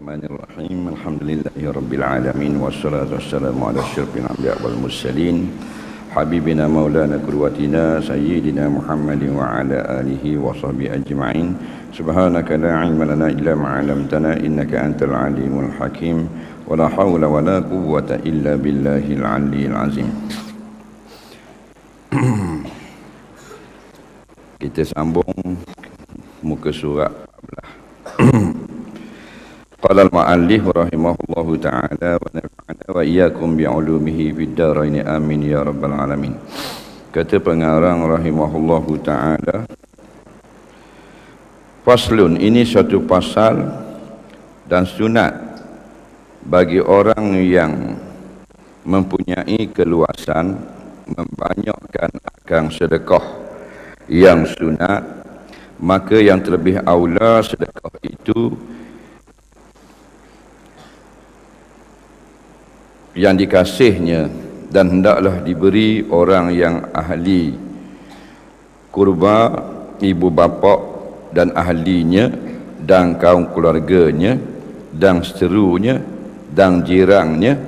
Bismillahirrahmanirrahim. Alhamdulillahirabbil alamin wassalatu wassalamu ala asyrafil anbiya wal mursalin habibina maulana qurwatina sayyidina Muhammadin wa ala alihi wa sahbihi ajma'in. Subhanaka la ilma lana illa ma 'allamtana innaka antal alimul hakim. Wa la haula wa la quwwata illa billahil aliyyil azim. Kita sambung muka surat 14. Qala al-mu'allif rahimahullahu ta'ala wa nafa'ana wa iyyakum bi'ulumihi fid dharain amin ya rabbal alamin. Kata pengarang rahimahullahu ta'ala, faslun, ini suatu pasal dan sunat bagi orang yang mempunyai keluasan membanyakkan akan sedekah yang sunat, maka yang terlebih aula sedekah itu yang dikasihnya dan hendaklah diberi orang yang ahli kurba, ibu bapa dan ahlinya dan kaum keluarganya dan seterunya dan jirangnya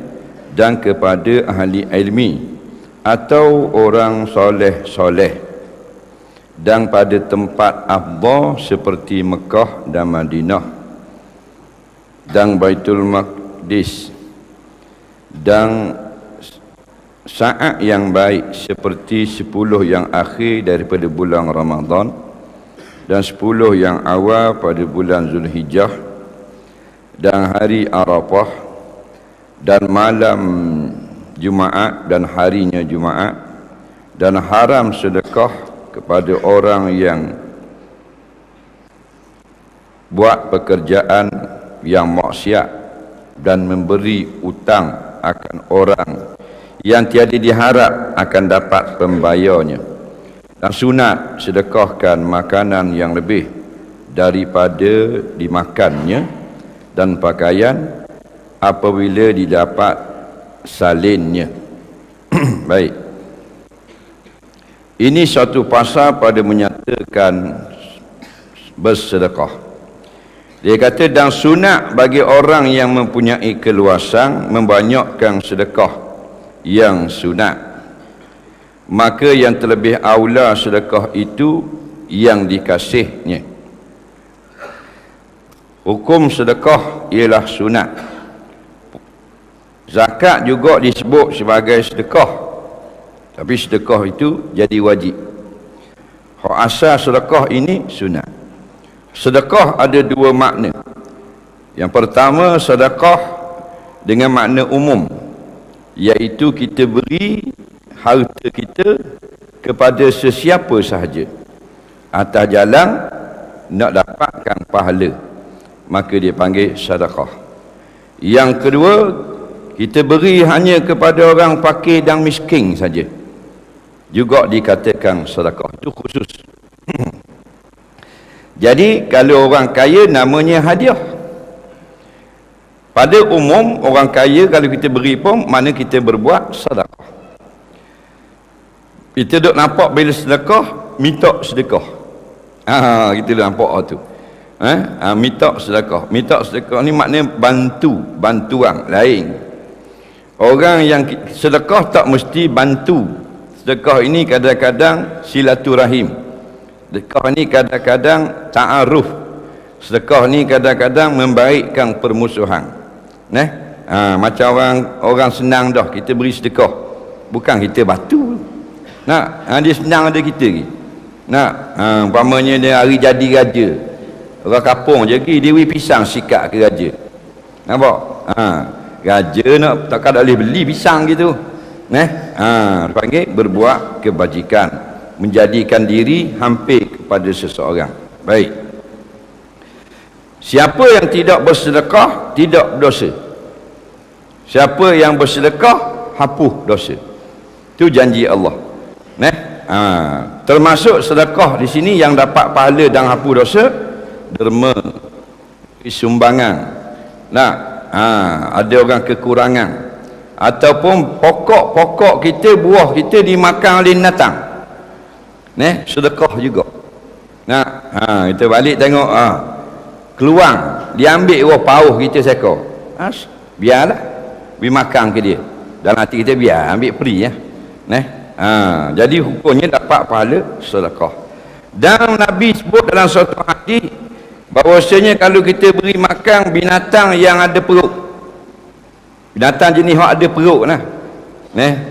dan kepada ahli ilmi atau orang soleh-soleh dan pada tempat afdal seperti Mekah dan Madinah dan Baitul Maqdis dan saat yang baik seperti 10 yang akhir daripada bulan Ramadan dan 10 yang awal pada bulan Zulhijjah dan hari Arafah dan malam Jumaat dan harinya Jumaat, dan haram sedekah kepada orang yang buat pekerjaan yang maksiat dan memberi utang akan orang yang tiada diharap akan dapat pembayarnya, dan sunat sedekahkan makanan yang lebih daripada dimakannya dan pakaian apabila didapat salinnya. Baik, ini satu pasal pada menyatakan bersedekah. Dia kata, dan sunat bagi orang yang mempunyai keluasan membanyakkan sedekah yang sunat, maka yang terlebih aula sedekah itu yang dikasihnya. Hukum sedekah ialah sunat. Zakat juga disebut sebagai sedekah, tapi sedekah itu jadi wajib. Hak asal sedekah ini sunat. Sedekah ada dua makna. Yang pertama, sedekah dengan makna umum, iaitu kita beri harta kita kepada sesiapa sahaja atas jalan nak dapatkan pahala, maka dia panggil sedekah. Yang kedua, kita beri hanya kepada orang fakir dan miskin saja, juga dikatakan sedekah. Itu khusus. Jadi kalau orang kaya namanya hadiah. Pada umum orang kaya kalau kita beri pun mana kita berbuat sedekah. Kita duk nampak bila sedekah minta sedekah. Kita dah nampak tu. Minta sedekah. Minta sedekah ni maknanya bantuan lain. Orang yang sedekah tak mesti bantu. Sedekah ini kadang-kadang silaturahim. Sedekah ni kadang-kadang ta'aruf. Sedekah ni kadang-kadang membaikkan permusuhan. Macam orang senang dah kita beri sedekah, bukan kita batu. Dia senang ada kita lagi. Umpamanya dia hari jadi raja, orang kapung je lagi dia beri pisang sikat ke raja. Nampak? Raja nak takkan boleh beli pisang gitu. Panggil berbuat kebajikan, menjadikan diri hampir kepada seseorang. Baik, siapa yang tidak bersedekah tidak berdosa. Siapa yang bersedekah hapus dosa. Itu janji Allah. Termasuk sedekah di sini yang dapat pahala dan hapus dosa, derma, sumbangan. Ada orang kekurangan ataupun pokok-pokok kita, buah kita dimakan oleh binatang, sedekah juga. Kita balik tengok keluar, dia ambil roh pauh kita seekor. Biarlah, beri makan ke dia. Dalam hati kita biar, ambil free ya. Jadi hukumnya dapat pahala sedekah. Dan Nabi sebut dalam suatu hadis bahawasanya kalau kita beri makan binatang yang ada perut, binatang jenis yang ada perut lah,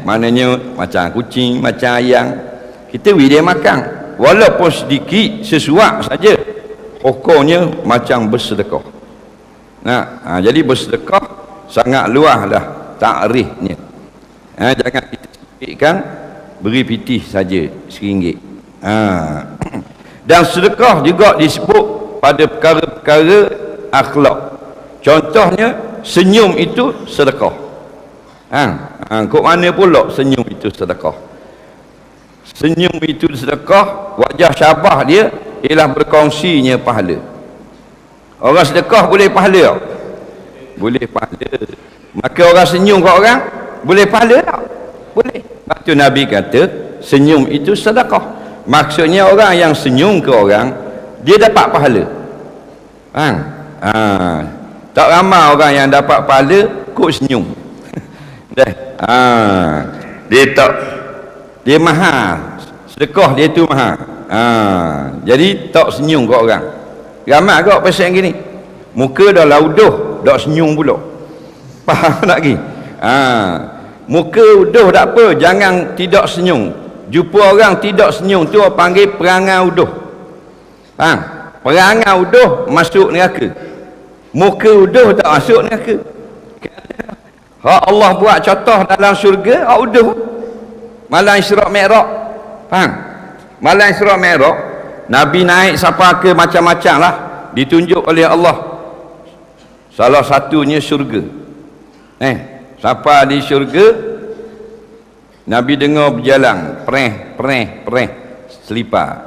maknanya macam kucing, macam ayam, kita beri dia makan walaupun sedikit, sesuap saja, hukumnya macam bersedekah. Jadi bersedekah sangat luas lah takrifnya. Jangan kita sebutkan beri pitih saja RM1. Dan sedekah juga disebut pada perkara-perkara akhlak. Contohnya senyum itu sedekah. Kok mana pula senyum itu sedekah? Senyum itu sedekah, wajah syabah dia ialah berkongsinya pahala. Orang sedekah boleh pahala tak? Boleh pahala. Maka orang senyum kat orang boleh pahala tak? Boleh. Sebab tu Nabi kata senyum itu sedekah. Maksudnya orang yang senyum ke orang, dia dapat pahala. Tak ramai orang yang dapat pahala kok senyum. Dia tak, dia mahal, sedekah dia tu mahal. Jadi tak senyum ke orang. Ramai kok pasal gini, muka dah lauduh, tak senyum pula. Faham tak lagi? Muka uduh tak apa, jangan tidak senyum. Jumpa orang tidak senyum tu panggil perangai uduh. Perangai uduh masuk neraka, muka uduh tak masuk neraka. Hak Allah buat contoh dalam syurga, hak uduh. Malam Isra' Mi'raj, malam Isra' Mi'raj, Nabi naik sampai ke macam-macam lah, ditunjuk oleh Allah. Salah satunya syurga. Sampai di syurga, Nabi dengar berjalan pereh selipar.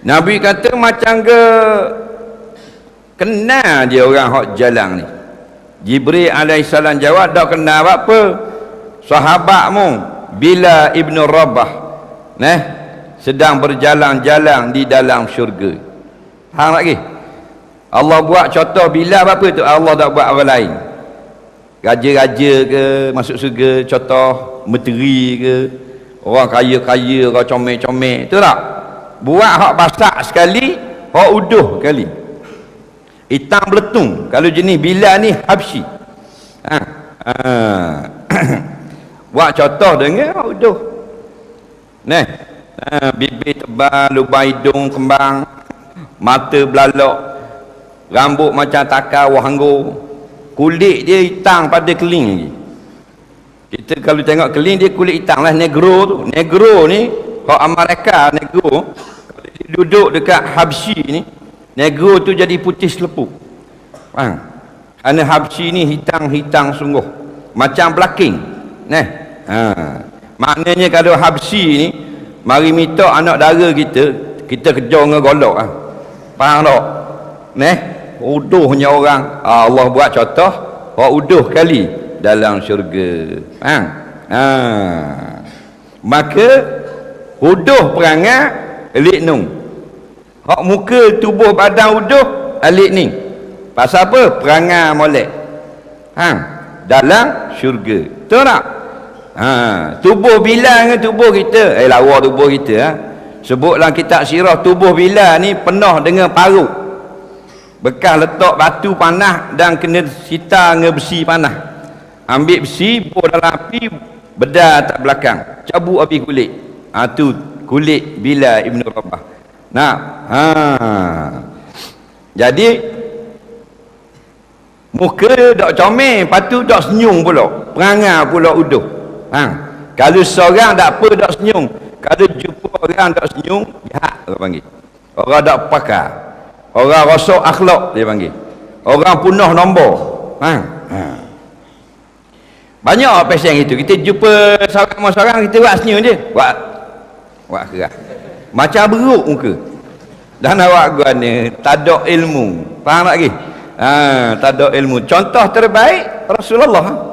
Nabi kata macam ke kenal dia orang hak jalan ni. Jibril alaihissalam jawab, tak kenal apa, sahabatmu Bilal ibn Rabah sedang berjalan-jalan di dalam syurga. Faham lagi? Allah buat contoh Bilal apa tu, Allah tak buat orang lain. Raja-raja ke masuk syurga, contoh menteri ke, orang kaya-kaya, orang comel-comel, tu tak? Buat hak basak sekali, hak uduh sekali, hitam beletung. Kalau jenis Bilal ni Habsyi. Buat contoh dengan hak uduh. Bibir tebal, lubang hidung kembang, mata belalok, rambut macam takar wahanggo, kulit dia hitam pada keling lagi. Kita kalau tengok keling dia kulit hitam lah, negro tu. Negro ni hak Amerika, negro kalau dia duduk dekat Habsyi ni, negro tu jadi putih selepuk. Kerana Habsyi ni hitam-hitam sungguh, macam belaking. Maknanya kalau Habsyi ni mari minta anak dara kita kejar dengan golok. Faham tak? Uduhnya orang, Allah buat contoh hak uduh kali dalam syurga. Maka uduh perangai alik nung, hak muka tubuh badan uduh alik ni. Pasal apa? Perangai molek dalam syurga. Betul tak? Tubuh Bilal dengan tubuh kita, lawa tubuh kita. Sebutlah kitab sirah, tubuh Bilal ni penuh dengan paruk, bekas letak batu panas dan kena sita dengan besi panas. Ambil besi, buah dalam api, bedah atas belakang, cabut habis kulit. Tu kulit Bilal ibn Rabah. Jadi muka tak comel, lepas tu tak senyum pula, perangai pula uduh. Kalau seorang tak apa tak senyum, kalau jumpa orang tak senyum, jahat orang panggil. Orang tak pakar, orang rosak akhlak dia panggil, orang punah nombor. Banyak pasien gitu. Kita jumpa seorang kita buat senyum je, buat kerah macam beruk muka. Dan awak gua ni tak ada ilmu. Faham tak lagi? Tak ada ilmu. Contoh terbaik Rasulullah.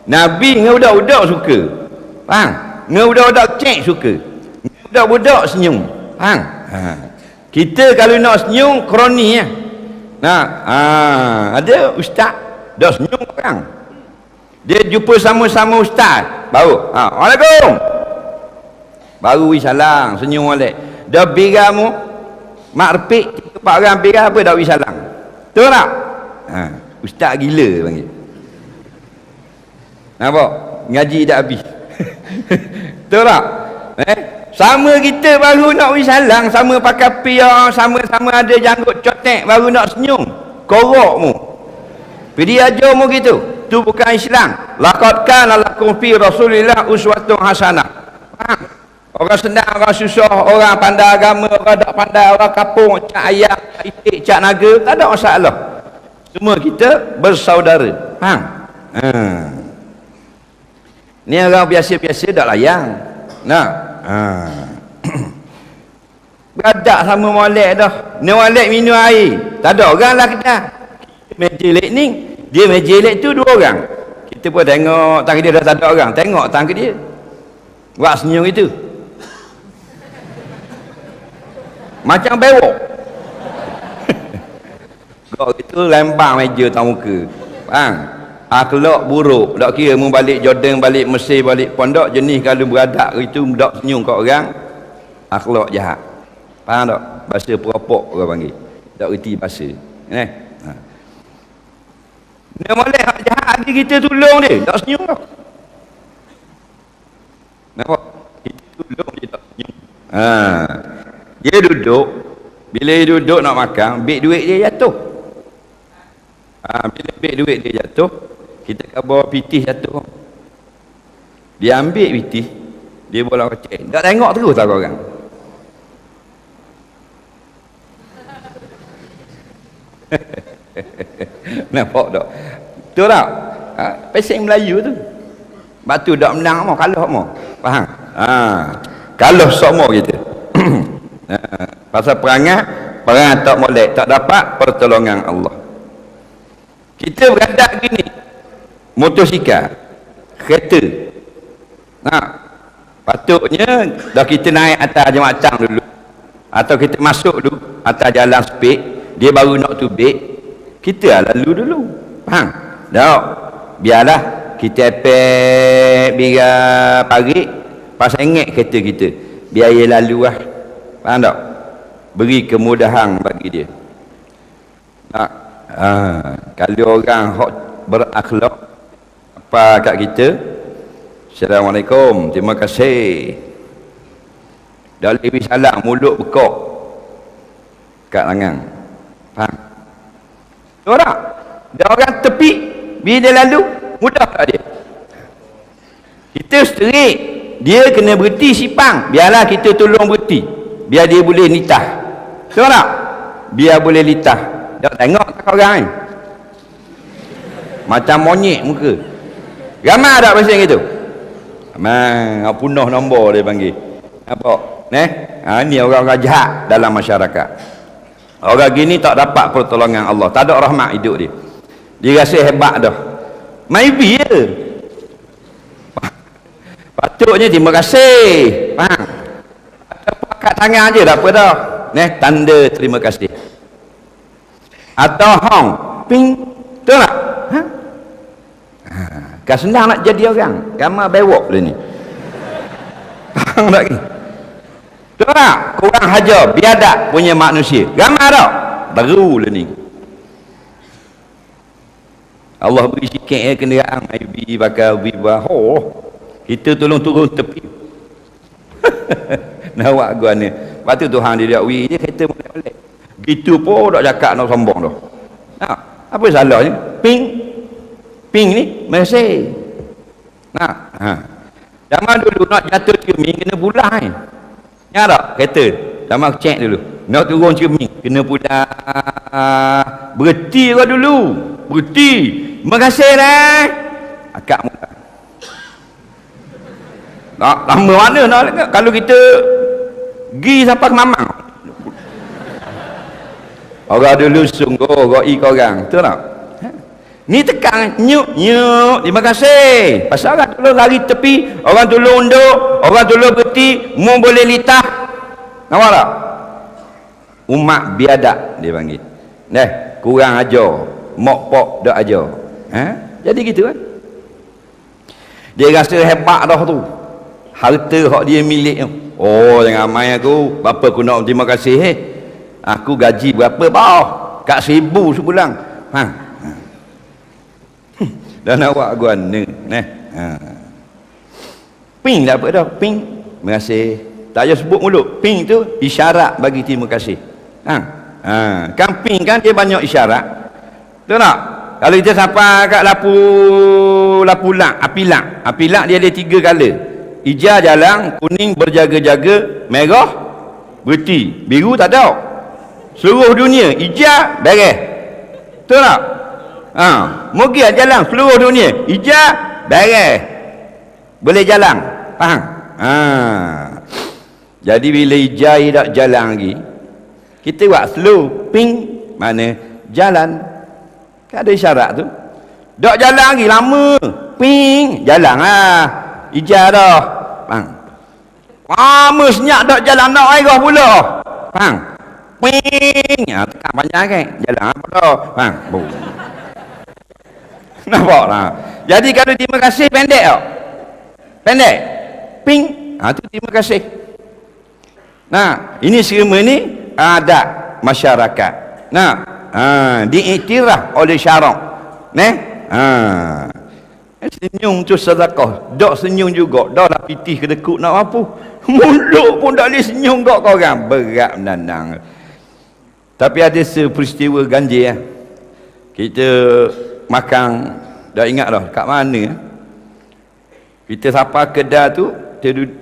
Nabi dengan budak-budak suka. Faham? Dengan budak-budak cek suka. Budak-budak senyum. Faham? Kita kalau nak senyum kroni ya. Nah, ada ustaz dah senyum orang. Dia jumpa sama-sama ustaz, baru Waalaikum. Baru salam, senyum balik. Dah biramu mak repik empat orang bira apa dah salam. Betul tak? Ustaz gila panggil. Nampak? Ngaji dah habis. Betul tak? Sama kita baru nak salam, sama pakai piyah, sama-sama ada janggut cotek baru nak senyum. Korok mu. Pergi ajar mu gitu. Tu bukan Islam. Laqad kana lakum fi Rasulillah uswatun hasanah. Orang senang, orang susah, orang pandai agama, orang tak pandai, orang kapung, cak ayam, cak itik, cak naga, tak ada masalah. Semua kita bersaudara. Faham? Ni orang biasa-biasa tak layan. Nah. Beradak sama molek dah. Ni molek minum air. Tak ada orang lah kita. Meja lek ni, dia meja lek tu 2 orang. Kita pun tengok tang dia dah tak ada orang. Tengok tang dia. Buat senyum itu. Macam bewok. Kau itu lempang meja tang muka. Faham? Akhlak buruk. Tak kira mu balik Jordan, balik Mesir, balik pondok, jenis kalau beradak itu tak senyum kat orang, akhlak jahat. Faham tak? Bahasa peropok orang panggil. Tak reti bahasa. Dia boleh hak jahat adik kita tolong dia, tak senyum tak? Nampak? Kita tolong dia tak senyum. Dia duduk, bila dia duduk nak makan, beg duit dia jatuh. Bila beg duit dia jatuh, kita akan bawa pitih jatuh. Dia ambil pitih, dia bola kecil. Tak tengok terus tak orang. Nampak tak? Betul tak? Pesing Melayu tu. Batu tak menang mau, kalah mau. Faham? Kalah semua kita. Pasal perang tak molek, tak dapat pertolongan Allah. Kita beradak gini. Motosikal, kereta. Patutnya dah kita naik atas jembatan dulu. Atau kita masuk dulu atas jalan sepik, dia baru nak tubik. Kita lalu dulu. Faham? Tak? Biarlah kita bila parik pasal ingat kereta kita. Biar dia lalu lah. Faham tak? Beri kemudahan bagi dia. Kalau orang hok berakhlak apa kat kita, Assalamualaikum, terima kasih. Dah lebih salam, mulut bekok kat tangan. Faham? Tahu tak? Dia orang tepi, bila dia lalu, mudah tak dia? Kita straight, dia kena berhenti sipang. Biarlah kita tolong berhenti, biar dia boleh nitah. Tahu tak? Biar boleh litah. Tak tengok tak orang ni, macam monyet muka. Ramai tak pasal gitu? Ramai. Punah nombor dia panggil. Nampak? Ni orang-orang jahat dalam masyarakat. Orang gini tak dapat pertolongan Allah, tak ada rahmat hidup dia. Dia rasa hebat dah. Maybe je. Patutnya terima kasih. Faham? Pakat tangan je tak apa dah. Tanda terima kasih. Atau hong, ping, betul tak? Kan senang nak jadi orang. Gambar bewok dia ni. Faham tak ni? Betul tak? Kurang hajar, biadab punya manusia. Gambar tak? Baru lah ni. Allah beri sikit kenderaan, maybe bakal bibah. Kita tolong turun tepi. Nak buat gua ni. Lepas tu Tuhan dia dia kereta molek-molek. Gitu pun tak cakap nak sombong dah. Apa salahnya? Ping ni Mesej. Zaman dulu nak jatuh cermin kena pulang kan. Ya tak? Kereta. Zaman cek dulu. Nak turun cermin kena pulang. Berhenti kau dulu. Berhenti. Terima kasih dah. Akak mula. Lama mana nak kalau kita pergi sampai ke Mamang. Orang dulu sungguh roi korang. Betul tak? Ni tekan nyuk terima kasih. Pasal orang tolong lari tepi, orang tolong unduk, orang tolong berhenti, mu boleh litah. Nampak tak? Umat biadab dia panggil. kurang ajar, mak pak dak ajar. Jadi gitu kan. Dia rasa hebat dah tu. Harta hak dia milik tu. Oh, jangan main aku, bapa aku nak terima kasih. Aku gaji berapa bah? Kat 1,000 sebulan. Dan awak guana neh. Ping dah apa dah? Ping. Terima kasih. Tak payah sebut mulut. Ping tu isyarat bagi terima kasih. Kan ping kan dia banyak isyarat. Betul tak? Kalau kita sampai kat lapu-lak, api-lak dia ada 3 color. Hijau jalan, kuning berjaga-jaga, merah berhenti, biru tak ada. Seluruh dunia hijau beres. Betul tak? Mogi jalan seluruh dunia hijau beres. Boleh jalan. Faham? Jadi bila hijau tak jalan lagi, kita buat slow, ping, mana jalan. Kan ada isyarat tu. Tak jalan lagi lama, ping, jalan lah. Hijau dah. Faham? Lama senyap tak jalan nak airah pula. Faham? Ping. Tekan panjang kan? Jalan apa dah? Faham? Nampak lah. Jadi kalau terima kasih pendek tak? Pendek. Ping. Tu terima kasih. Nah, ini semua ni adat masyarakat. Nah, diiktiraf oleh syarak. Senyum tu sedekah. Dak senyum juga. Dah lah pitih kedekut nak apa. Mulut pun tak boleh senyum kat korang. Berat menandang. Tapi ada seperistiwa ganjil. Kita makan, dah ingat dah kat mana. Kita sampai kedai tu,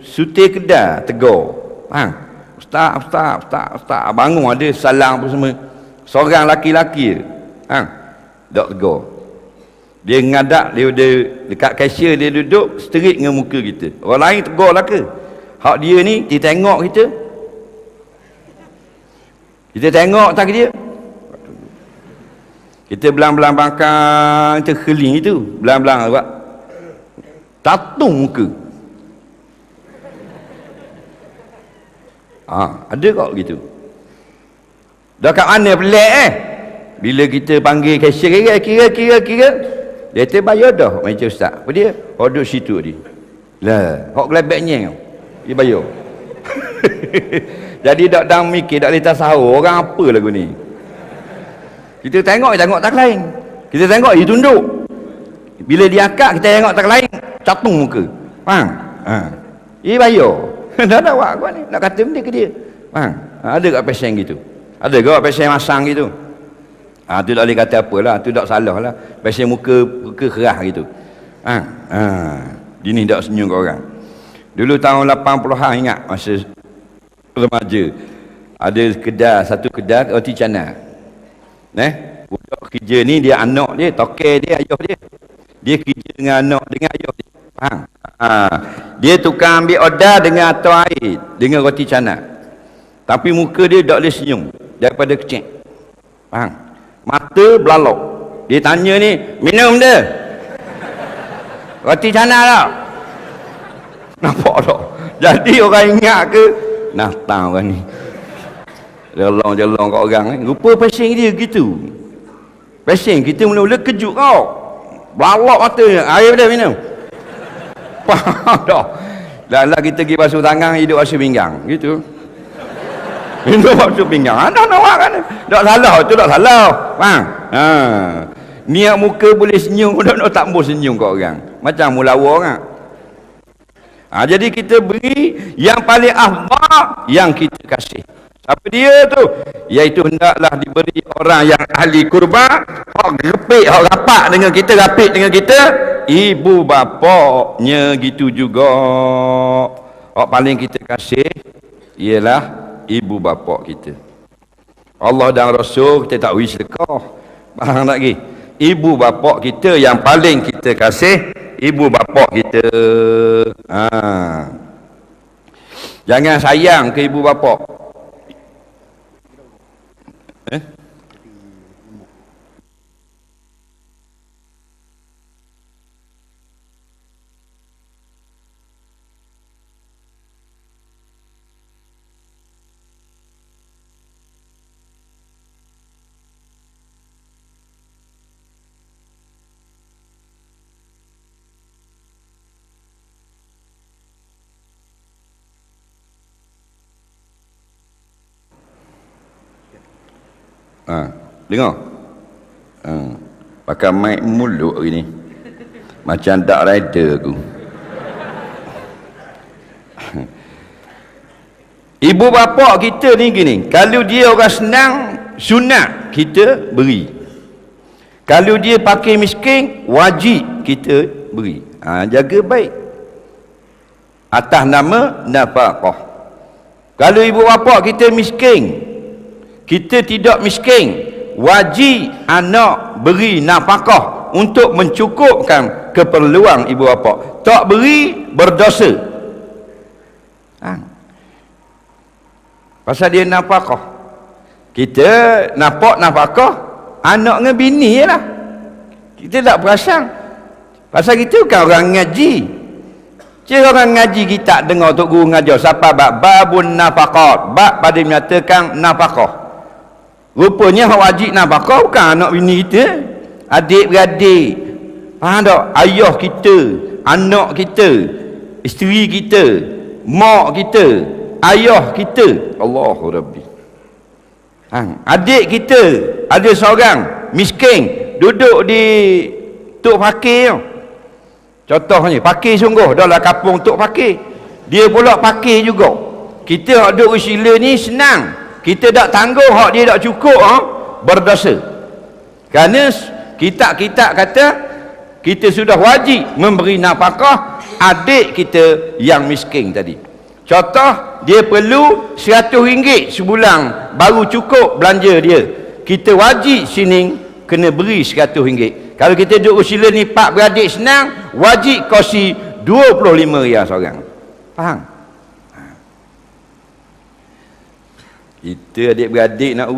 sutir kedai tegur. Ustaz, bangun ada salam apa semua. Seorang laki-laki tak tegur. Dia ngadak, dia dekat cashier dia duduk straight dengan muka kita. Orang lain tegur lah ke? Hak dia ni, dia tengok kita. Kita tengok tak dia. Kita belang-belang bangkang, kita keling itu. Belang-belang buat tatung muka. Ada kok gitu. Dah kat mana pelik bila kita panggil cashier, kira dia kata bayar dah macam ustaz. Apa dia? Duduk situ dia. Lah, hok gelabeknya dia bayar. Jadi tak dang mikir, tak boleh sahur orang apa lagu ni. Kita tengok tak lain. Kita tengok dia tunduk. Bila dia akak kita tengok tak lain, catung muka. Faham? Dia bayar. Dah ada awak ni nak kata benda ke dia. Faham? Ada kat pasien gitu. Ada ke pasien masang gitu. Tu tak boleh kata apalah, tu tak salah lah. Pasien muka kerah gitu. Dia ni tak senyum kat orang. Dulu tahun 80-an ingat masa remaja. Ada satu kedai roti canai. Budak kerja ni dia anak dia, tokel dia, ayah dia. Dia kerja dengan anak, dengan ayah dia. Faham? Dia tukang ambil order dengan atas air, dengan roti canai. Tapi muka dia tak boleh senyum daripada kecil. Faham? Mata belalok. Dia tanya ni, minum dia. Roti canai tak? Nampak tak? Jadi orang ingat ke? Natang orang ni. Jelong-jelong kat orang ni. Rupa pasien dia gitu. Pasien kita mula-mula kejut kau. Belalok mata ni. Air dia minum. Faham tak? Dah kita pergi basuh tangan, hidup basuh pinggang. Gitu. Hidup basuh pinggang. Anda nak buat kan? Tak salah. Tu tak salah. Faham? Niat muka boleh senyum, tak boleh senyum kat orang. Macam mulawa orang. Jadi kita beri yang paling afdal yang kita kasih. Siapa dia tu? Iaitu hendaklah diberi orang yang ahli kurban, hak repik, hak rapat dengan kita, rapik dengan kita, ibu bapaknya gitu juga. Hak paling kita kasih ialah ibu bapak kita. Allah dan Rasul kita tak wish sedekah. Faham tak lagi? Ibu bapak kita yang paling kita kasih, ibu bapak kita. Jangan sayang ke ibu bapak. Dengar. Pakai mic mulut hari ni. Macam tak rider aku. Ibu bapa kita ni gini, kalau dia orang senang, sunat kita beri. Kalau dia pakai miskin, wajib kita beri. Jaga baik. Atas nama nafkah. Kalau ibu bapa kita miskin, kita tidak miskin, wajib anak beri nafkah untuk mencukupkan keperluan ibu bapa. Tak beri, berdosa. Pasal dia nafkah. Kita nampak nafkah anak dengan bini je lah. Kita tak perasan. Pasal kita bukan orang ngaji. Cik orang ngaji kita dengar Tok Guru ngajar siapa babun nafaqat. Bab pada menyatakan nafkah. Rupanya hak wajib nafkah bukan anak bini kita, adik-beradik. Faham tak? Ayah kita, anak kita, isteri kita, mak kita, ayah kita. Allahu Rabbi. Adik kita ada seorang miskin duduk di Tok Fakir. Contohnya Fakir sungguh dalam kampung Tok Fakir. Dia pula fakir juga. Kita hak duduk usila ni senang. Kita tak tangguh hak dia tak cukup, berdosa. Kerana kitab-kitab kata kita sudah wajib memberi nafkah adik kita yang miskin tadi. Contoh, dia perlu RM100 sebulan baru cukup belanja dia. Kita wajib sini kena beri RM100. Kalau kita duduk usila ni 4 beradik senang, wajib kosi RM25 seorang. Faham? Kita adik-beradik nak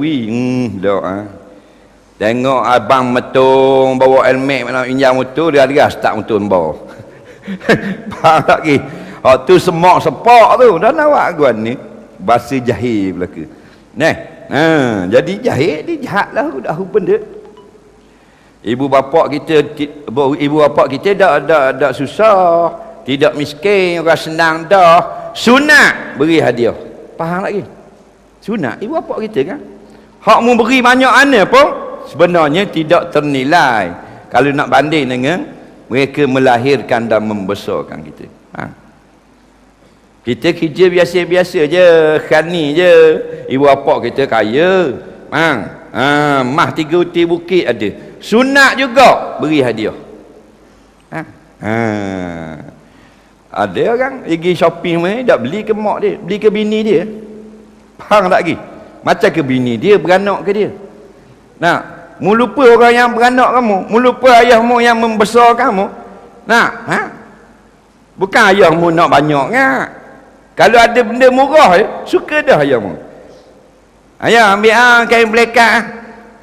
tengok abang metung bawa helmet nak injak motor, dia ada start motor bawa. Faham tak ke? Tu semak sepak tu dan awak guan ni bahasa jahil belaka. Jadi jahil dia jahat lah dah benda. Ibu bapa kita dak susah, tidak miskin, orang senang dah. Sunat beri hadiah. Faham lagi? Sunat ibu bapa kita kan. Hak mu beri banyak mana pun sebenarnya tidak ternilai kalau nak banding dengan mereka melahirkan dan membesarkan kita. Kita kerja biasa-biasa je, khani je. Ibu bapa kita kaya. Mah 3 uti bukit ada. Sunat juga beri hadiah. Ada orang pergi shopping ni tak beli ke mak dia, beli ke bini dia. Faham tak lagi? Macam ke bini dia beranak ke dia. Mu lupa orang yang beranak kamu, mu lupa ayahmu yang membesar kamu. Bukan ayahmu nak banyak kan. Kalau ada benda murah suka dah ayahmu. Ayah ambil kain belekat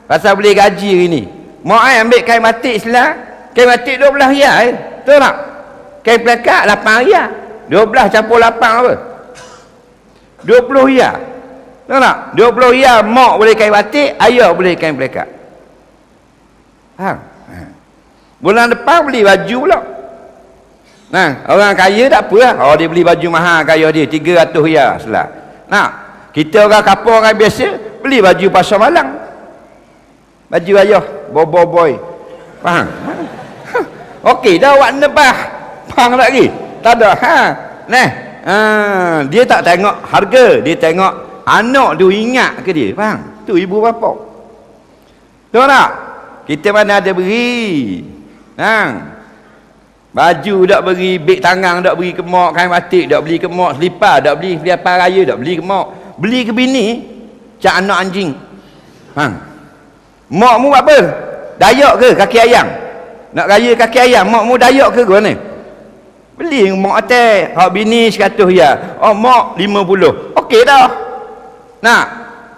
pasal boleh gaji hari ni. Mak ambil kain batik selah, kain batik 12 riyal. Betul tak? Kain belekat 8 riyal. 12 campur 8 apa? 20 riyal. Betul tak? 20 riyal mak boleh kain batik, ayah boleh kain belekat. Bulan depan beli baju pula. Orang kaya tak apa lah. Dia beli baju mahal kaya dia 300 riyal selah. Kita orang kapur orang biasa beli baju pasar malang. Baju ayah boy. Faham? Okey dah awak nebah. Faham tak lagi? Tak ada. Dia tak tengok harga, dia tengok anak tu ingat ke dia. Faham? Tu ibu bapa. Tahu tak? Kita mana ada beri. Baju tak beri, beg tangan tak beri ke mak, kain batik tak beli ke mak, selipar tak beli, selipar raya tak beli ke mak, beli ke bini, cak anak anjing. Mak mu apa? Dayak ke kaki ayam? Nak raya kaki ayam, mak mu dayak ke mana? Beli mak atas, hak bini 100 ya. Mak 50. Okey dah.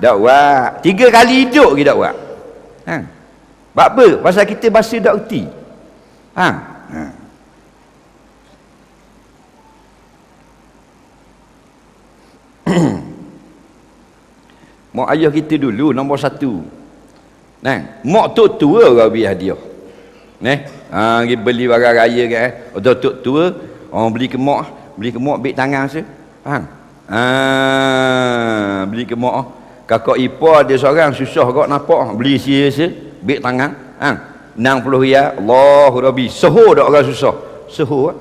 Dak buat. 3 kali hidup ke dak buat. Sebab apa? Pasal kita bahasa tak erti. Mak ayah kita dulu nombor 1. Mak tok tua orang beri hadiah. Pergi beli barang raya kan. Tok tua orang beli ke mak beg tangan se. Faham? Beli ke mak kakak ipar dia seorang susah kau nampak beli sia-sia beg tangan 60 riyal Allahu Rabbi sehur dak orang susah sehur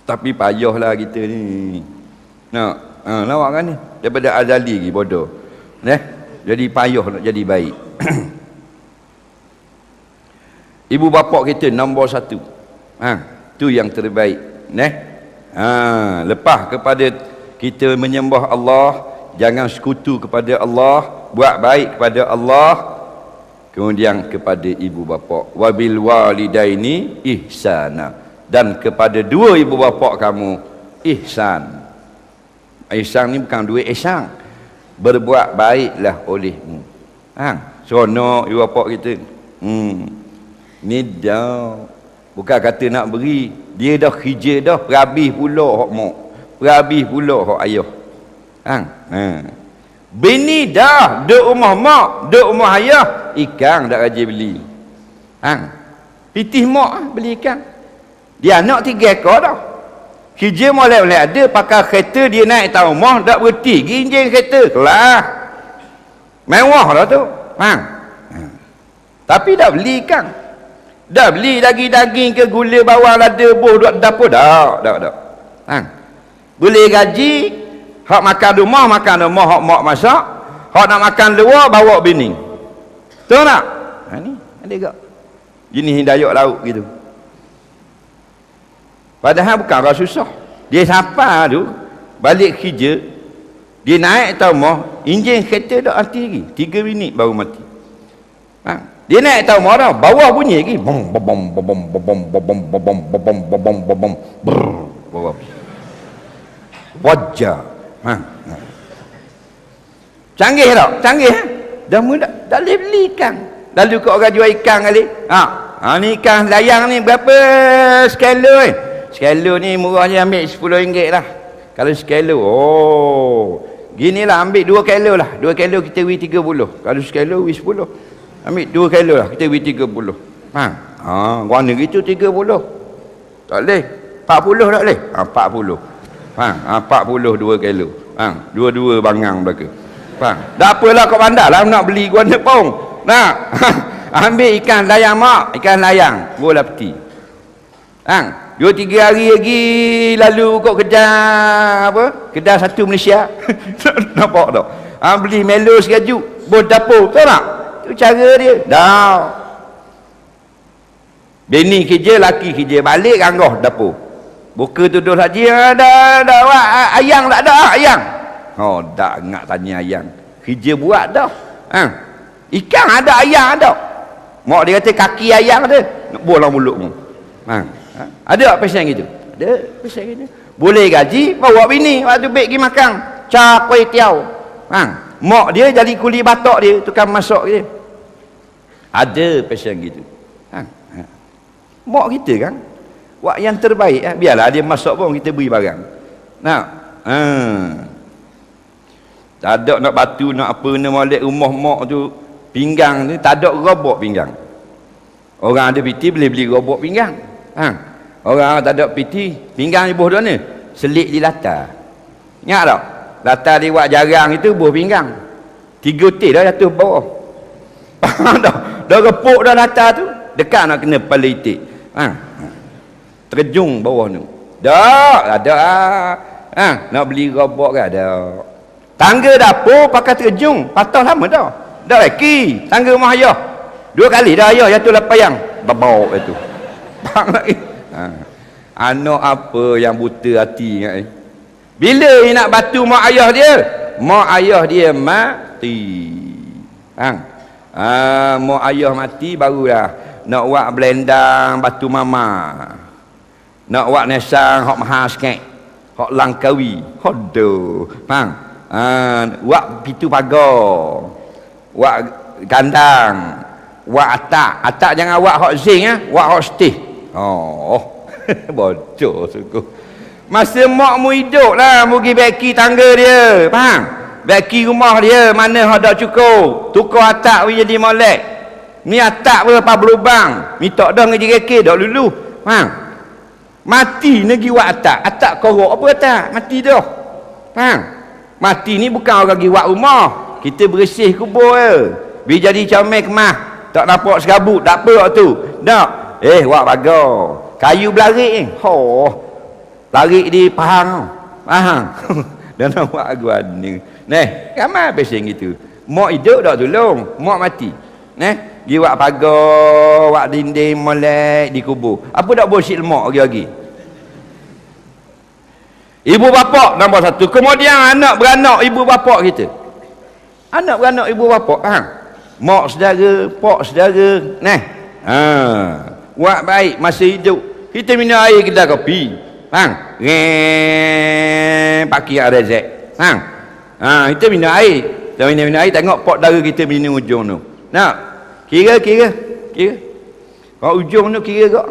tapi payahlah kita ni nak lawak kan ni daripada azali lagi bodoh jadi payah nak jadi baik. Ibu bapa kita nombor 1 tu yang terbaik lepas kepada kita menyembah Allah, jangan sekutu kepada Allah, buat baik kepada Allah, kemudian kepada ibu bapa. Wabil walidaini ihsana, dan kepada dua ibu bapa kamu ihsan. Ihsan ni bukan duit ihsan, berbuat baiklah olehmu. Seronok ibu bapa kita. Ni dah bukan kata nak beri, dia dah kerja dah, berhabis pula hak mak, berhabis pula hak ayah. Bini dah duk rumah mak, duk rumah ayah, ikan dak rajin beli. Pitih mak beli ikan. Dia anak 3 ekor dah. Kerja molek-molek ada, pakai kereta dia naik atas rumah, dak berhenti ginjing kereta. Kelas. Mewah dah tu. Tapi dah beli ikan. Dah beli daging-daging ke gula bawang lada buh duk dapur dak. Boleh gaji, hak makan rumah, hak mak masak, hak nak makan luar bawa bini. Betul tak? Ni ada gak jenis Dayak laut gitu. Padahal bukan orang susah. Dia siapa tu balik kerja, dia naik atas rumah, enjin kereta dak mati lagi 3 minit baru mati. Dia naik atas rumah dah, bawah bunyi lagi bom bom bom bom bom bom bom bom bom bom bom wajah. Canggih tak? Canggih. Dah mudah, dah boleh beli ikan. Lalu kau orang jual ikan kali. Ni ikan layang ni berapa sekilo ni? Sekilo ni murahnya ambil RM10 lah. Kalau sekilo, ginilah ambil 2 kilo lah. 2 kilo kita beri 30. Kalau sekilo beri 10. Ambil 2 kilo lah, kita beri 30. Warna gitu 30. Tak boleh. 40 tak boleh? 40. 42 kilo. Dua-dua bangang belaka. Tak apalah kau bandar lah nak beli gua nepong. Nak. Ambil ikan layang mak, ikan layang. Bola peti. 2-3 hari lagi lalu kau kedai apa? Kedai satu Malaysia. Nampak tak? Beli melo sekaju, bos dapur. Tahu tak? Itu cara dia. Dah. Bini kerja, laki kerja, balik ranggah dapur. Buka tuduh saja dah ayang tak ada ayang. Tak ingat tanya ayang. Kerja buat dah. Ikan ada ayang ada. Mak dia kata kaki ayang ada. Nak bolang mulutmu. Ada pasal gitu? Ada pasal gitu. Boleh gaji bawa bini waktu baik pergi makan. Ca kuih tiaw. Mak dia jadi kuli batok dia, tukang masak dia. Ada pasal gitu. Mak kita kan buat yang terbaik, biarlah dia masak pun kita beri barang. Tak ada nak batu nak apa nak molek rumah mak tu pinggang ni tak ada robot pinggang. Orang ada piti boleh beli robot pinggang. Orang tak ada piti pinggang di bawah ni selik di latar. Ingat tak? Latar dia buat jarang itu bawah pinggang. 3 otik dah jatuh bawah. dah repuk dah latar tu, dekat nak kena kepala itik. Terjung bawah tu. Dah ada nak beli robot ke ada. Tangga dapur pakai terjung, patah lama dah. Dah lagi tangga rumah ayah. 2 kali dah ayah jatuh lapayang. Babau itu. Bang lagi. Anak apa yang buta hati ingat ni. Bila dia nak batu mak ayah dia? Mak ayah dia mati. Mak ayah mati barulah nak buat blendang batu mama. Nak buat nesang hok mahal sikit. Hok Langkawi. Hodoh. Buat pintu pagar. Buat kandang. Buat atak. Atak jangan buat hok zinc buat hok stih. Bodoh sungguh. Masa makmu hidup lah mugi beki tangga dia. Faham? Beki rumah dia mana ada cukup. Tukar atak pun jadi molek. Ni atak berapa berlubang. Minta dah ngaji keke dah lulu. Faham? Mati negeri buat atak. Atak korok apa atak? Mati dah. Faham? Mati ni bukan orang pergi buat rumah, kita bersih kubur je. Biar jadi comel kemah, tak nampak serabut, tak apa waktu tak. Buat pagar kayu belarik ni, larik di Pahang dan nak buat aguan ni. Ramai pesing gitu. Mak hidup tak tolong, mak mati. Dia buat pagar, buat dinding molek di kubur. Apa tak bullshit lemak lagi-lagi. Ibu bapa nombor satu. Kemudian anak beranak ibu bapa kita. Anak beranak ibu bapa, mak saudara, pak saudara. Buat baik masa hidup. Kita minum air kedai kopi. Pakai rezek. Kita minum air. Kita minum air, tengok pak dara kita minum ujung tu. Kira. Kalau ujung tu kira kok.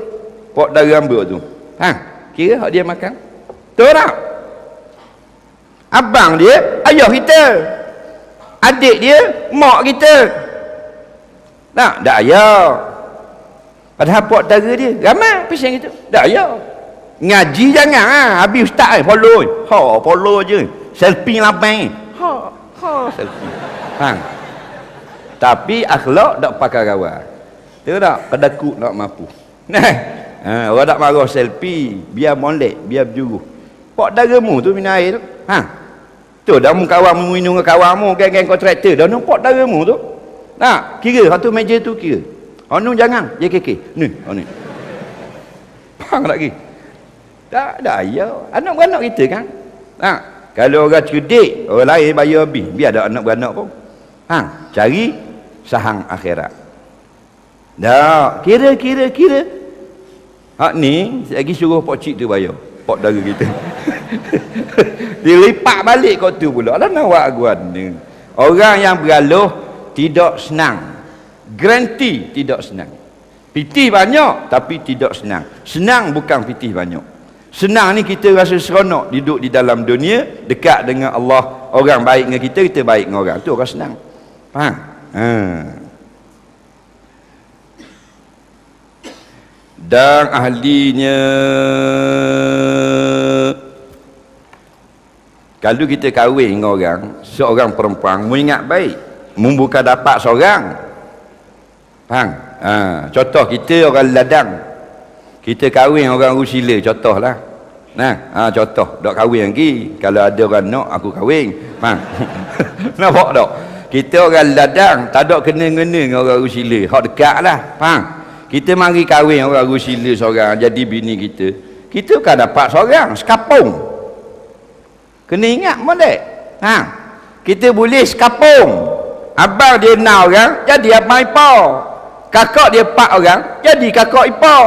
Pak dara ambil tu. Kira hak dia makan. Betul tak? Abang dia, ayah kita. Adik dia, mak kita. Tak ayah. Padahal pak dara dia ramai pasal gitu. Tak ayah. Ngaji jangan habis ustaz follow je. Selfie lapang. Selfie. Tapi akhlak tak pakai kawan. Tahu tak? Kedekut tak mampu. Orang tak marah selfie, biar molek, biar berjuruh. Pak daramu tu minum air tu. Tu dah mu kawan mu minum dengan kawan mu, geng-geng kontraktor. Dah nampak daramu tu. Kira satu meja tu kira. Anu jangan, JKK. Ni. Faham lagi. Tak ada ayah. Anak-beranak kita kan. Kalau orang cerdik, orang lain bayar habis. Biar ada anak beranak pun. Cari sahang akhirat. Dah, kira. Hak ni lagi suruh pak cik tu bayar. Pak dara kita. Dia lipat balik kau tu pula. Lah nak buat aguan ni. Orang yang bergaluh tidak senang. Garanti tidak senang. Pitih banyak tapi tidak senang. Senang bukan pitih banyak. Senang ni kita rasa seronok duduk di dalam dunia, dekat dengan Allah. Orang baik dengan kita baik dengan orang. Tu orang senang. Faham? Dan ahlinya, kalau kita kahwin dengan orang, seorang perempuan, mengingat baik, bukan dapat seorang. Faham? Contoh kita orang ladang, kita kahwin orang Rusila, contohlah. Contoh, dok kahwin lagi. Kalau ada orang nak, aku kahwin. Faham? Nampak tak? Kita orang ladang, tak ada kena-kena dengan orang Rusila. Hak dekat lah. Faham? Kita mari kahwin orang Rusila seorang, jadi bini kita. Kita bukan dapat seorang, sekapung. Kena ingat molek. Kita boleh sekapung. Abang dia 6 orang, jadi abang ipar. Kakak dia 4 orang, jadi kakak ipar.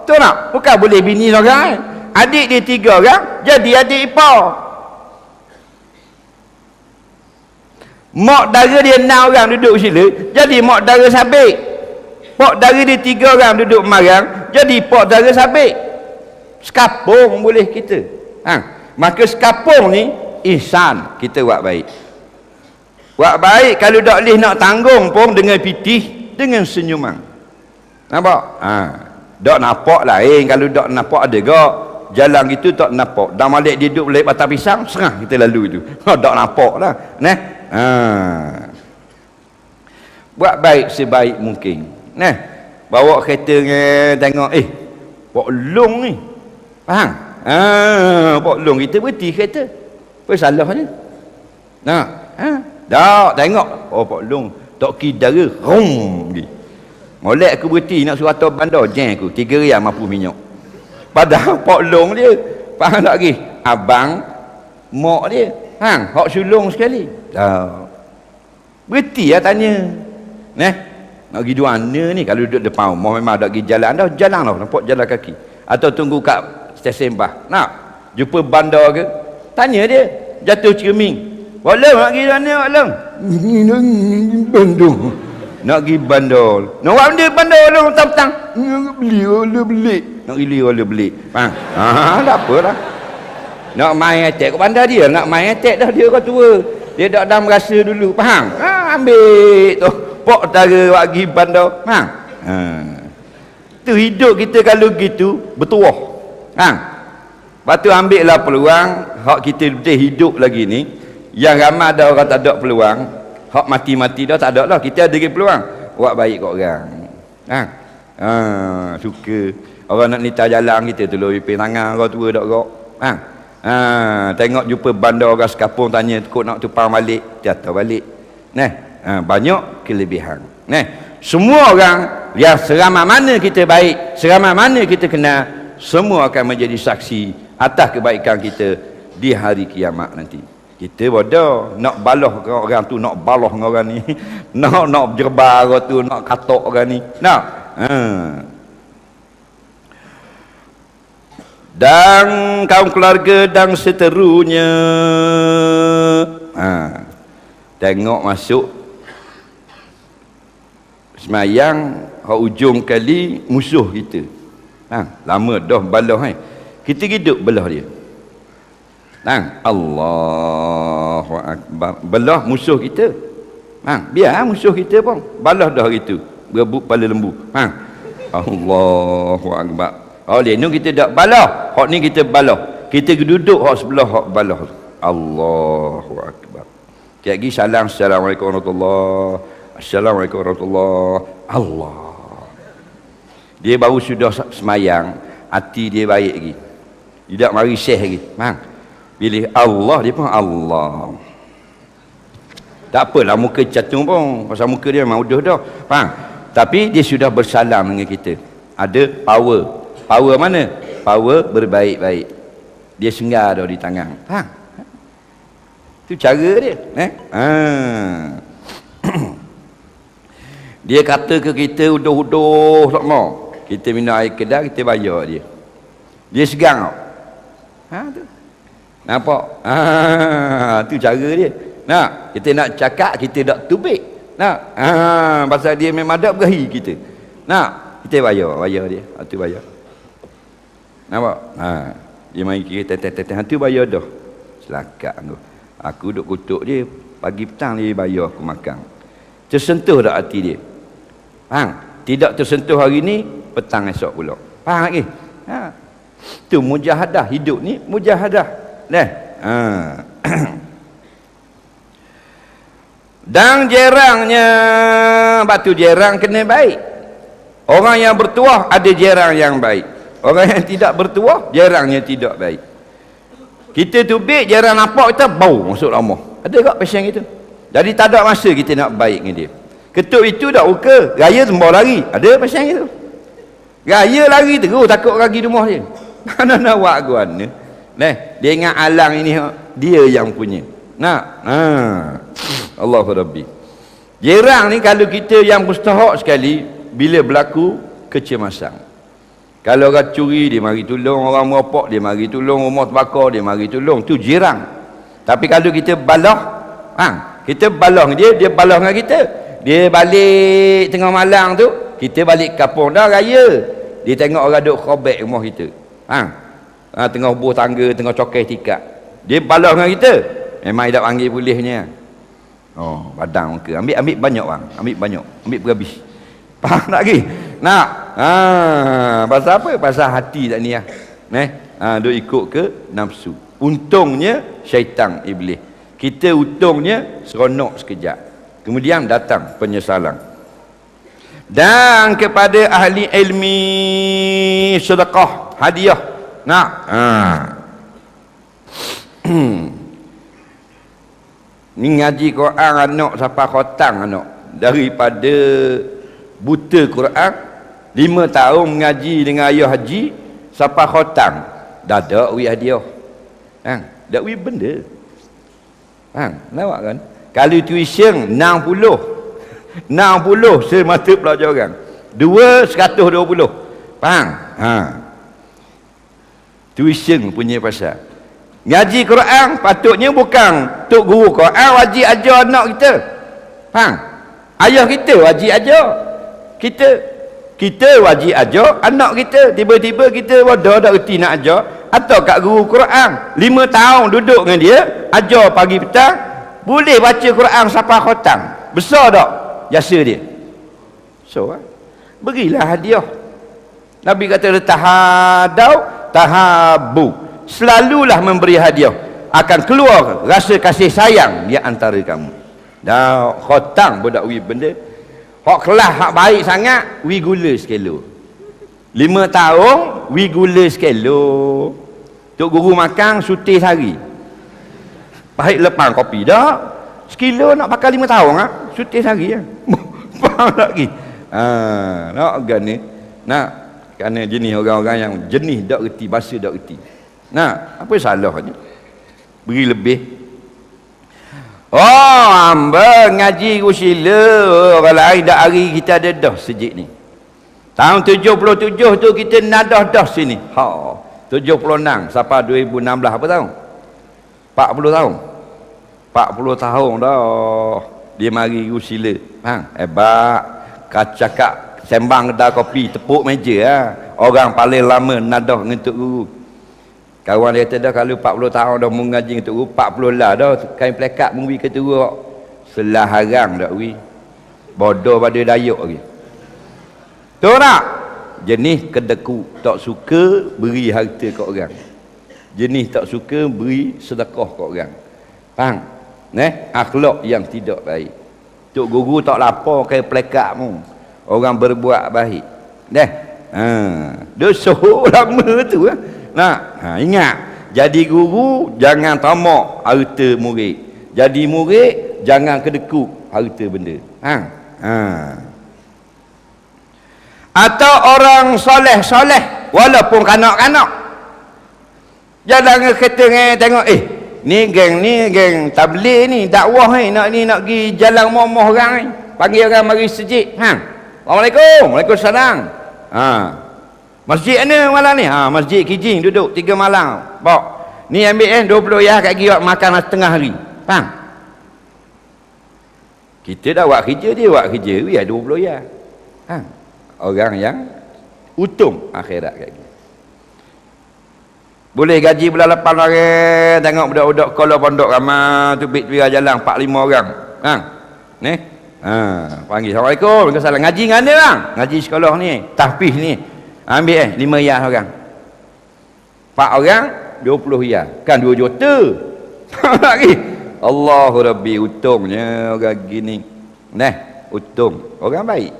Betul tak? Bukan boleh bini seorang. Adik dia 3 orang, jadi adik ipar. Mak dara dia 6 orang duduk sila, jadi mak dara sabik. Pak dara dia 3 orang duduk marang, jadi pak dara sabik. Sekapung boleh kita. Maka sekapung ni ihsan, kita buat baik. Buat baik kalau tak boleh nak tanggung pun dengan pitih, dengan senyuman. Nampak? Tak nampak lain. Kalau tak nampak ada gak jalan gitu tak nampak. Dah malik dia duduk balik batang pisang, serah kita lalu itu. Tak nampak lah. Buat baik sebaik mungkin. Bawa kereta ni, tengok Pok Long ni. Faham? Pok Long kita berhenti kereta. Apa salahnya? Tak, tengok. Pok Long tak kidara rum ni. Molek aku berhenti nak suruh atas bandar jeng aku 3 rial mampu minyak. Padahal Pok Long dia. Faham tak lagi? Abang mak dia. Hak sulung sekali. Berhenti lah tanya. Nak pergi mana ni? Kalau duduk depan rumah memang tak pergi jalan dah. Jalan lah, nampak jalan kaki. Atau tunggu kat stesen bah. Nak jumpa bandar ke? Tanya dia. Jatuh cermin. Pak Long nak pergi mana Pak Long? Bandar. Nak pergi bandar. Nak buat benda bandar Long petang-petang. Beli beli. Nak beli. Faham? Tak apa lah. Nak main attack kat bandar dia. Nak main attack dah dia orang tua. Dia dah merasa dulu. Faham? Ambil tu. Pok tara bagi bandar. Tu hidup kita kalau gitu bertuah. Lepas tu ambil lah peluang hak kita betul hidup lagi ni. Yang ramai ada orang tak ada peluang, hak mati-mati dah tak ada lah. Kita ada lagi peluang buat baik kat orang. Suka orang nak nita jalan kita tolong ipin tangan orang tua dak gerak. Tengok jumpa bandar orang sekampung tanya kok nak tupang balik, jatuh balik. Banyak kelebihan. Semua orang yang seramai mana kita baik, seramai mana kita kenal, semua akan menjadi saksi atas kebaikan kita di hari kiamat nanti. Kita bodoh nak balah orang tu, nak balah orang ni, nak jerbar orang tu, nak katok orang ni. Dan kaum keluarga dan seterusnya. Tengok masuk semayang, hak ujung kali musuh kita. Lama dah balah kita hidup belah dia. Allahu Akbar, belah musuh kita. Biar musuh kita pun balah dah hari tu, berebut kepala lembu. Allahu Akbar. Ni kita tak balah, hak ni kita balah. Kita duduk hak sebelah hak balah. Allahu Akbar. Sekali lagi salam. Assalamualaikum warahmatullahi. Assalamualaikum warahmatullahi. Allah. Dia baru sudah semayang, hati dia baik lagi. Tidak mari syekh lagi. Pilih Allah, dia pun Allah. Tak apalah muka catung pun, pasal muka dia memang udah dah. Tapi dia sudah bersalam dengan kita. Ada power. Power mana? Power berbaik-baik. Dia singgah dah di tangan. Itu cara dia. Dia kata ke kita uduh-uduh tak mau. Kita minum air kedai, kita bayar dia. Dia segang. Tu. Nampak? Tu cara dia. Kita nak cakap, kita tak tubik. Pasal dia memang ada berahi kita. Kita bayar dia. Tu bayar. Nampak? Dia main kira teteh-teteh. Tu bayar dah. Selakak tu. Aku duk kutuk dia, pagi petang dia bayar aku makan. Tersentuh tak hati dia? Tidak tersentuh hari ni, petang esok pula. Faham lagi? Tu mujahadah hidup ni, mujahadah. Dan jerangnya, batu jerang kena baik. Orang yang bertuah ada jerang yang baik. Orang yang tidak bertuah, jerangnya tidak baik. Kita tubik, jerang nampak kita bau masuk rumah. Ada tak pasien itu? Jadi tak ada masa kita nak baik dengan dia. Ketuk itu dah uka, raya tembak lari. Ada pasien itu? Raya lari terus, takut lagi rumah dia. Mana nak buat guan ni? Dia ingat alang ini dia yang punya. Allahu Rabbi. Jerang ni kalau kita yang mustahak sekali, bila berlaku kecemasan. Kalau orang curi, dia mari tolong. Orang merokok, dia mari tolong. Rumah terbakar, dia mari tolong. Tu jirang. Tapi kalau kita balah, kita balah dia, dia balah dengan kita. Dia balik tengah malam tu, kita balik kampung dah raya. Dia tengok orang duk khobek rumah kita. Tengah buah tangga, tengah cokai tikar. Dia balah dengan kita. Memang tak panggil polisnya. Badang muka. Ambil banyak bang. Ambil banyak. Ambil berhabis. Faham tak lagi? Pasal apa? Pasal hati tak ni lah. Duk ikut ke nafsu. Untungnya syaitan iblis. Kita untungnya seronok sekejap. Kemudian datang penyesalan. Dan kepada ahli ilmi sedekah, hadiah. Ni ngaji Quran anak sampai khotang anak. Daripada buta Quran 5 tahun mengaji dengan ayah haji sampai khotang, dah ada wi hadiah. Dak wi benda. Nampak kan? Kalau tuition 60 semata pelajaran. 120. Faham? Tuition punya pasal. Ngaji Quran patutnya bukan tok guru Quran wajib ajar anak kita. Faham? Ayah kita wajib ajar. Kita wajib ajar anak kita. Tiba-tiba kita bodoh tak reti nak ajar, atau kat guru Quran 5 tahun duduk dengan dia, ajar pagi petang, boleh baca Quran sampai khatam. Besar tak jasa dia? So berilah hadiah. Nabi kata tahadau tahabu. Selalulah memberi hadiah. akan keluar rasa kasih sayang di antara kamu. Dah khotang budak wi benda. Hak kelas hak baik sangat, wi gula sekilo. 5 tahun, wi gula sekilo. Tok guru makan sutih sehari. Baik lepas kopi dah. Sekilo nak pakai 5 tahun ah, sutih sehari ah. Faham lagi. Nak gan ni. Nak kerana jenis orang-orang yang jenis dak reti, bahasa dak reti. Nah, apa salahnya? Beri lebih. Oh, hamba ngaji usila orang lain dak hari kita ada dah sejik ni. Tahun 77 tu kita nadah dah sini. 76 sampai 2016 apa tahun? 40 tahun. 40 tahun dah dia mari usila. Hang, hebat. Cakap sembang kedai kopi, tepuk meja ah. Orang paling lama nadah dengan Tok Guru. Kawan dia kata dah kalau 40 tahun dah mengaji dengan Tok Guru, 40 lah dah kain plekat mungwi ke Tok Guru. Selah harang dak wi. Bodoh pada dayuk lagi. Tahu tak? Jenis kedeku tak suka beri harta ke orang. Jenis tak suka beri sedekah ke orang. Faham? Akhlak yang tidak baik. Tok Guru tak lapor kain plekatmu. Orang berbuat baik. Dosa lama tu lah. Ingat, jadi guru jangan tamak harta murid. Jadi murid jangan kedekut harta benda. Atau orang soleh-soleh walaupun kanak-kanak. Jangan kata tengok ni geng tabligh ni, dakwah ni nak pergi jalan momoh orang ni. Panggil orang mari masjid. Assalamualaikum. Waalaikumsalam. Masjid mana malam ni? Masjid Kijing duduk 3 malam. Bawa. Ni ambil 20 ya kat giwak makan setengah hari. Faham? Kita dah buat kerja, dia buat kerja. Ya 20 ya. Orang yang untung akhirat kat kita. Boleh gaji bulan lepas orang. Tengok budak-budak kalau pondok ramai tu bit-bira jalan 4-5 orang. Ni. Panggil Assalamualaikum. Waalaikumsalam. Ngaji mana bang? Ngaji sekolah ni. Tahfiz ni. Ambil 5 ya orang. 4 orang 20 ya. Kan 2 juta. Lagi. Allahu Rabbi, untungnya orang gini. Untung. Orang baik.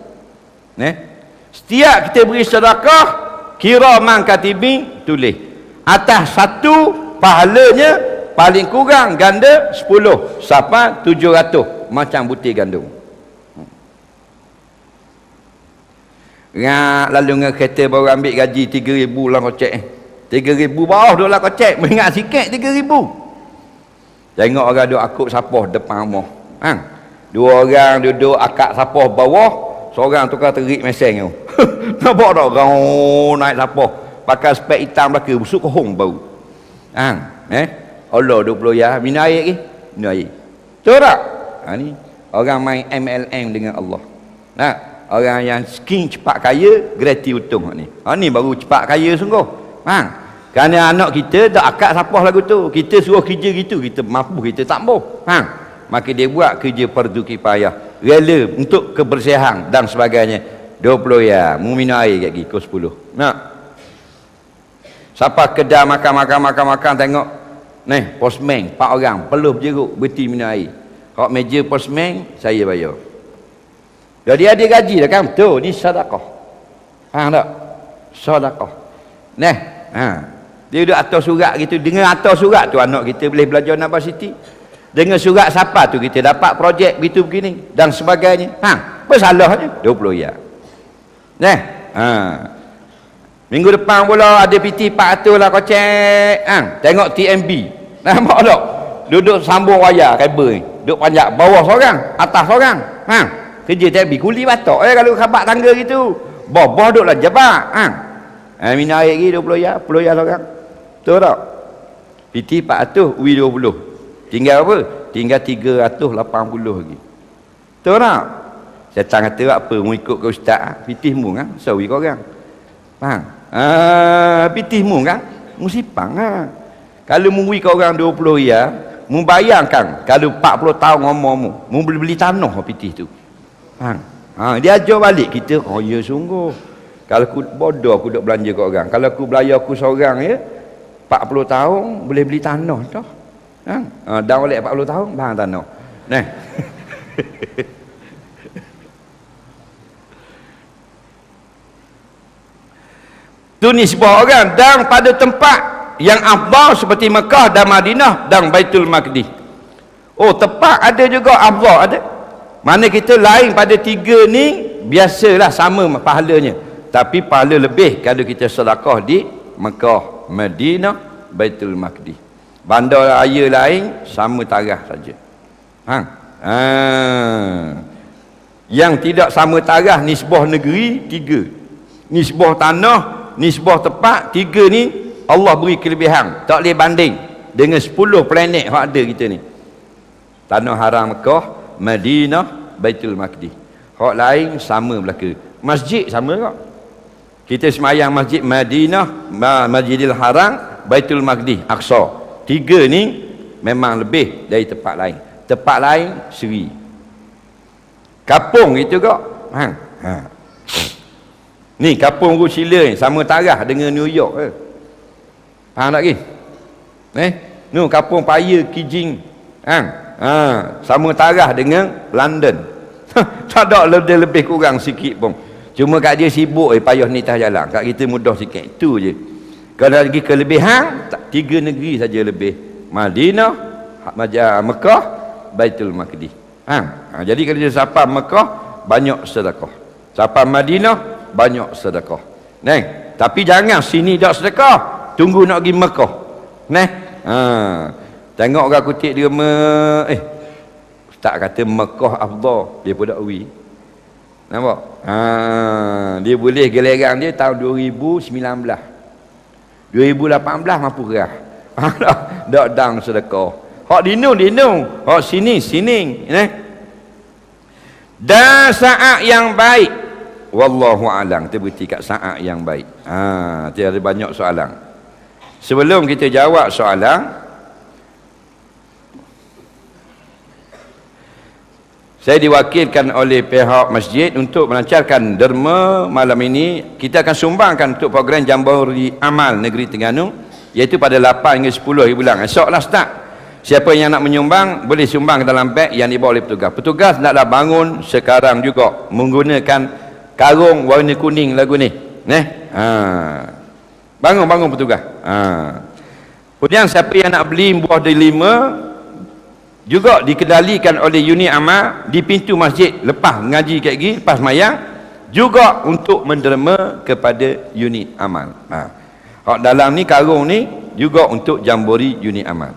Setiap kita beri sedekah, kiraman katibin tulis. Atas 1 pahalanya paling kurang ganda 10 sampai 700 macam butir gandum. Lalu dengan kereta baru ambil gaji 3,000 lah kocek. 3,000 bawah tu lah kocek. Mengingat sikit 3,000. Tengok orang duduk akuk sapah depan rumah. 2 orang duduk akak sapah bawah, seorang tukar terik meseng tu. Nampak tak orang naik sapah pakai spek hitam belakang busuk kohong bau. Allah 20 ya minum air lagi. Minum air. Tahu tak? Ni orang main MLM dengan Allah. Orang yang skin cepat kaya, gratis untung ni. Ni baru cepat kaya sungguh. Kerana anak kita tak akak sapah lagu tu. Kita suruh kerja gitu, kita mampu, kita tak mampu. Maka dia buat kerja fardu kifayah. Rela untuk kebersihan dan sebagainya. 20 ya, mu minum air kat gigi, kau 10. Siapa kedai makan tengok. Postman 4 orang, peluh jeruk, berhenti minum air. Kalau meja postman, saya bayar. Jadi ada gaji dah kan? Betul, ni sedekah. Faham tak? Sedekah. Dia duduk atas surat gitu. Dengan atas surat tu anak kita boleh belajar universiti. Dengan surat siapa tu kita dapat projek begitu begini dan sebagainya. Apa salahnya? 20 ya. Minggu depan pula ada PT 400 lah kocek. Tengok TMB. Nampak tak? Duduk sambung wayar kabel ni. Duduk panjang bawah seorang, atas seorang. Kerja TMB kuli batok kalau khabar tangga gitu. Bawah duduklah jebak. Minum air lagi 20 ya, 10 ya seorang. Betul tak? PT 400, UI 20. Tinggal apa? Tinggal 380 lagi. Betul tak? Setan kata apa? Mu ikut ke ustaz? PT mu kan? Sawi kau orang. Faham? PT mu kan? Mu sipang kan? Kalau mu ikut orang 20 ya, mu bayangkan kalau 40 tahun ngomong mu boleh beli tanah PT tu. Faham? Dia ajar balik kita, oh ya sungguh. Kalau aku bodoh aku duk belanja kat orang. Kalau aku belayar aku seorang ya, 40 tahun boleh beli tanah dah. Dah oleh 40 tahun bang tanah. Nah. Tu nisbah orang dan pada tempat yang afdal seperti Mekah dan Madinah dan Baitul Maqdis. Oh, tempat ada juga afdal ada. Mana kita lain pada tiga ni biasalah sama pahalanya. Tapi pahala lebih kalau kita sedekah di Mekah, Madinah, Baitul Maqdis. Bandar raya lain sama taraf saja. Yang tidak sama taraf nisbah negeri tiga. Nisbah tanah, nisbah tempat tiga ni Allah beri kelebihan. Tak boleh banding dengan 10 planet yang ada kita ni. Tanah haram Mekah, Madinah, Baitul Maqdis. Hak lain sama belaka. Masjid sama tak? Kita semayang masjid Madinah, Masjidil Haram, Baitul Maqdis, Aqsa. Tiga ni memang lebih dari tempat lain. Tempat lain seri. Kapung itu kok. Ni Kapung Rusila ni sama taraf dengan New York ke? Faham tak ke? Ni Kapung Paya Kijing. Sama taraf dengan London. Tak ada lebih kurang sikit pun. Cuma kat dia sibuk payah ni tas jalan. Kat kita mudah sikit. Itu je. Kalau lagi kelebihan, tiga negeri saja lebih. Madinah, Mekah, Baitul Maqdis. Jadi kalau dia sapa Mekah, banyak sedekah. Sapa Madinah, banyak sedekah. Tapi jangan sini tak sedekah. Tunggu nak pergi Mekah. Tengok orang kutip dia Ustaz kata Mekah afdal, dia pun tak wi. Nampak? Dia boleh geleran dia tahun 2019. 2018 mampu gerah. Dak dang sedekah. Hak dinu. Hak sini. Dan saat yang baik. Wallahu alam. Kita berhenti kat saat yang baik. Dia ada banyak soalan. Sebelum kita jawab soalan, saya diwakilkan oleh pihak masjid untuk melancarkan derma malam ini. Kita akan sumbangkan untuk program Jambori Amal Negeri Terengganu, iaitu pada 8 hingga 10 hari bulan. Esoklah start. Siapa yang nak menyumbang boleh sumbang dalam beg yang dibawa oleh petugas. Petugas naklah bangun sekarang juga menggunakan karung warna kuning lagu ni. Bangun petugas. Kemudian siapa yang nak beli buah delima juga dikendalikan oleh unit amal di pintu masjid lepas mengaji kat gigi, lepas mayang juga untuk menderma kepada unit amal. Hak dalam ni karung ni juga untuk jambori unit amal.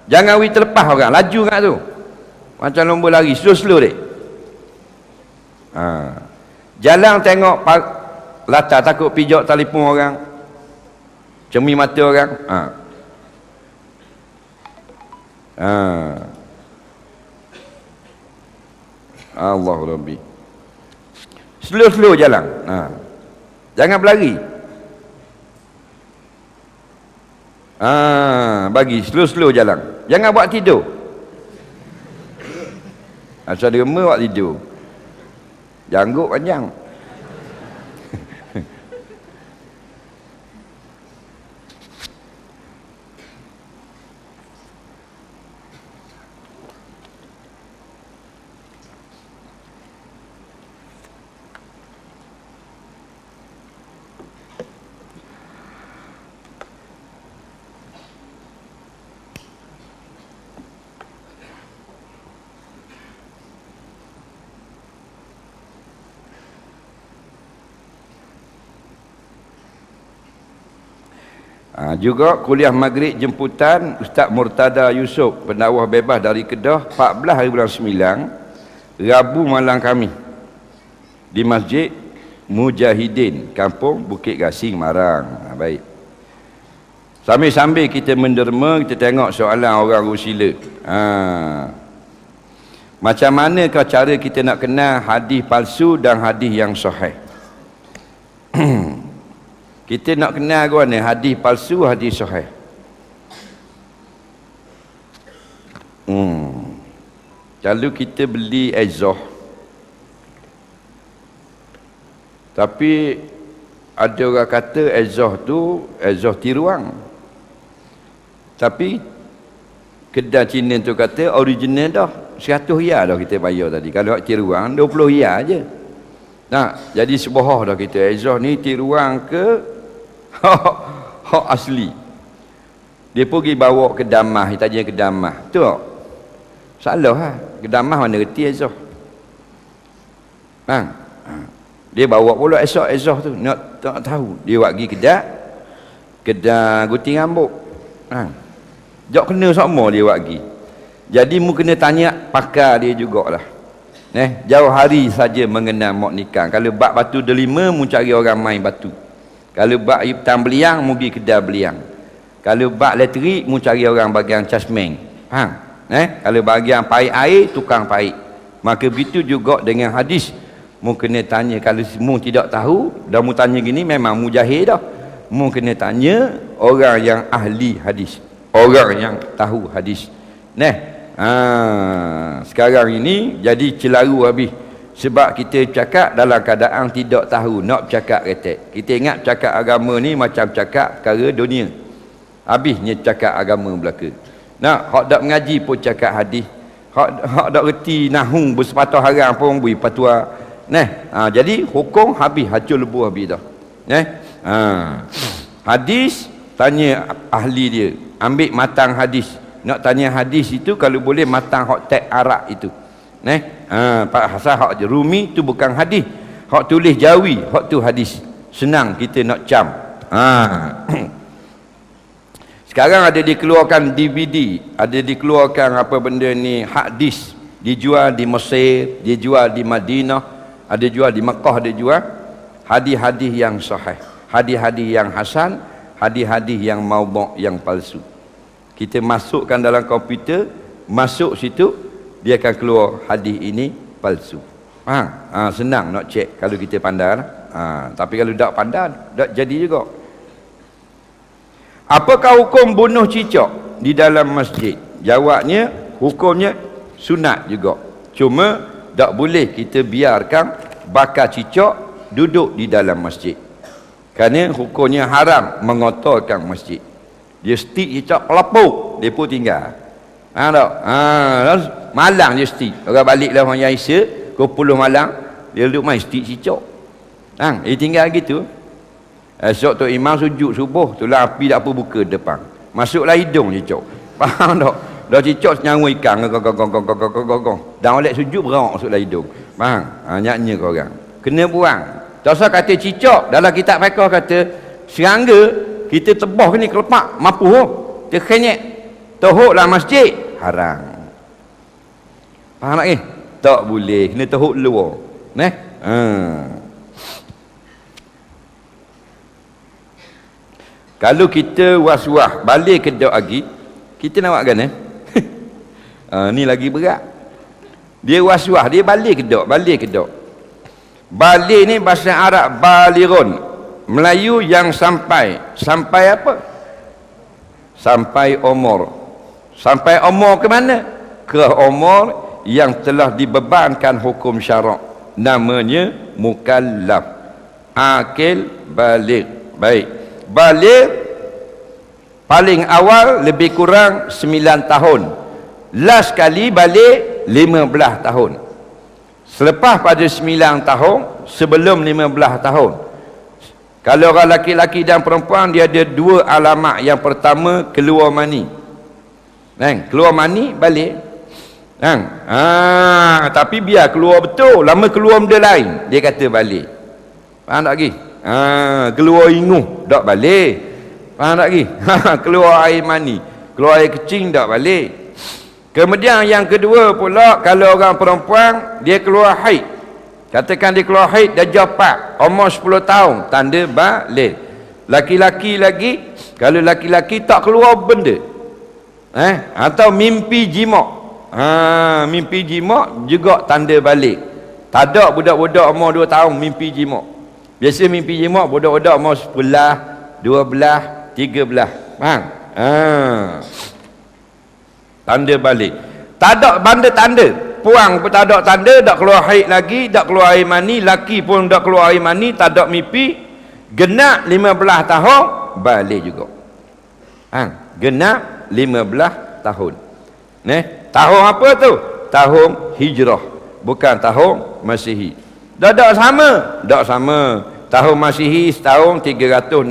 Jangan terlepas orang, laju kat tu. Macam lomba lari, slow dek. Jalan tengok latar takut pijak telefon orang. Cermin mata orang. Allah Rabbi. Slow jalan. Jangan berlari. Bagi slow jalan. Jangan buat tidur. Asal derma buat tidur. Janggut panjang. Juga kuliah maghrib jemputan Ustaz Murtada Yusof, pendakwah bebas dari Kedah, 14 hari bulan 9, Rabu malam kami di Masjid Mujahidin, Kampung Bukit Gasing, Marang. Baik. Sambil-sambil kita menderma, kita tengok soalan orang Rusila. Macam manakah cara kita nak kenal hadis palsu dan hadis yang sahih? Kita nak kenal ke mana hadis palsu, hadis sahih? Kalau kita beli Aizah, tapi ada orang kata Aizah tu Aizah tiruan, tapi kedai Cina tu kata original dah 100 riyal dah kita bayar tadi. Kalau tiruan 20 riyal aje. Nah, jadi sebohah dah kita. Ezah ni tiruan ke hak asli. Dia pergi bawa ke Damah, dia tanya ke Damah. Tu tak? Salah lah. Ke Damah mana reti Ezah. Bang. Dia bawa pula Ezah tu. Nak tak tahu. Dia buat pergi kedai gunting rambut. Jok kena sama dia buat pergi. Jadi mu kena tanya pakar dia jugalah. Jauh hari saja mengenal mok nikah. Kalau bak batu delima mu cari orang main batu. Kalau bak hitam beliang mu pergi kedai beliang. Kalau bak elektrik mu cari orang bagian casmeng. Kalau bagian paik air tukang paik. Maka begitu juga dengan hadis. Mu kena tanya, kalau mu tidak tahu dah mu tanya gini memang mu jahil dah. Mu kena tanya orang yang ahli hadis, orang yang tahu hadis. Sekarang ini jadi celaru habis. Sebab kita cakap dalam keadaan tidak tahu, nak cakap retek. Kita ingat cakap agama ni macam cakap perkara dunia. Habisnya cakap agama belaka. Hak dak mengaji pun cakap hadis. Hak dak reti nahwu bersepatah haram pun beri fatwa. Jadi hukum habis, hacur lebuh habis dah. Hadis tanya ahli dia, ambil matang hadis. Nak tanya hadis itu kalau boleh matang hak tek Arab itu. Pasal hak Rumi tu bukan hadis. Hak tulis Jawi, hak tu hadis. Senang kita nak cam. Sekarang ada dikeluarkan DVD, ada dikeluarkan apa benda ni hadis, dijual di Mesir, dijual di Madinah, ada jual di Mekah, ada jual hadis-hadis yang sahih, hadis-hadis yang hasan, hadis-hadis yang maudhu', yang palsu. Kita masukkan dalam komputer, masuk situ dia akan keluar hadis ini palsu. Senang nak cek kalau kita pandai lah. Tapi kalau tak pandai tak jadi juga. Apakah hukum bunuh cicak di dalam masjid? Jawabnya hukumnya sunat juga. Cuma tak boleh kita biarkan bakar cicak duduk di dalam masjid. Kerana hukumnya haram mengotorkan masjid. Dia stik cicak kelapuk, dia pun tinggal. Malang dia stik. Orang balik lah orang Yaisa, pukul 10 malam, dia duduk main stik cicak. Dia tinggal gitu. Esok tu imam sujud subuh, tulah api tak apa buka depan. Masuklah hidung cicak. Faham tak? Dah cicak senyawa ikan. Dan oleh sujud berak masuklah hidung. Faham? Nyak-nyak korang. Kena buang. Tak usah kata cicak. Dalam kitab fiqh kata serangga kita tebah ni kelepak mampu terkenyek terhuklah masjid haram. Faham tak ni? Tak boleh, kena terhuk luar. Kalau kita was-was balik ke dok lagi, kita nak buat kan ni lagi berat. Dia was-was, dia balik ke dok. Balik ni bahasa Arab balirun. Melayu yang sampai apa? Sampai umur. Sampai umur ke mana? Ke umur yang telah dibebankan hukum syarak. Namanya mukallaf. Akil baligh. Baik. Baligh paling awal lebih kurang 9 tahun. Last kali balik 15 tahun. Selepas pada 9 tahun, sebelum 15 tahun. Kalau orang laki-laki dan perempuan, dia ada 2 alamat. Yang pertama, keluar mani. Keluar mani, balik. Tapi biar keluar betul. Lama keluar benda lain, dia kata balik. Faham tak lagi? Keluar inguh, tak balik. Faham tak lagi? Keluar air mani, keluar air kecing, tak balik. Kemudian yang kedua pula, kalau orang perempuan, dia keluar haid. Katakan dia keluar haid dah japak umur 10 tahun, tanda balik. Laki-laki lagi, kalau laki-laki tak keluar benda atau mimpi jimat, mimpi jimat juga tanda balik. Tak ada budak-budak umur 2 tahun mimpi jimat. Biasa mimpi jimat budak-budak umur 11, 12, 13. Faham? Tanda balik. Tak ada tanda. Puang pun tak ada tanda, tak keluar haid lagi, tak keluar air mani, laki pun tak keluar air mani, tak ada mimpi, genap 15 tahun, balik juga. Genap 15 tahun. Tahun apa tu? Tahun Hijrah, bukan tahun Masihi. Dah tak sama, tak sama. Tahun Masihi setahun 365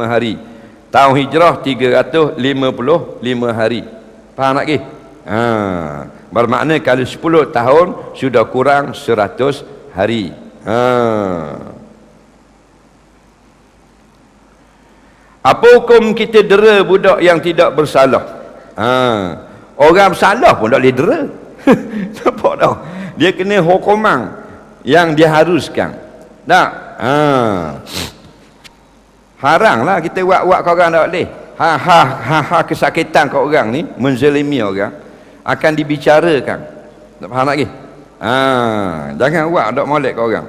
hari, tahun Hijrah 355 hari. Faham tak ke? Bermakna kalau 10 tahun sudah kurang 100 hari. Apa hukum kita dera budak yang tidak bersalah? Orang bersalah pun tak boleh dera. Nampak tak? Dia kena hukuman yang diharuskan. Tak? Haranglah kita buat-buat kau orang tak boleh. Kesakitan kau orang ni, menzalimi orang, akan dibicarakan. Tak faham lagi? Jangan buat tak molek kau orang.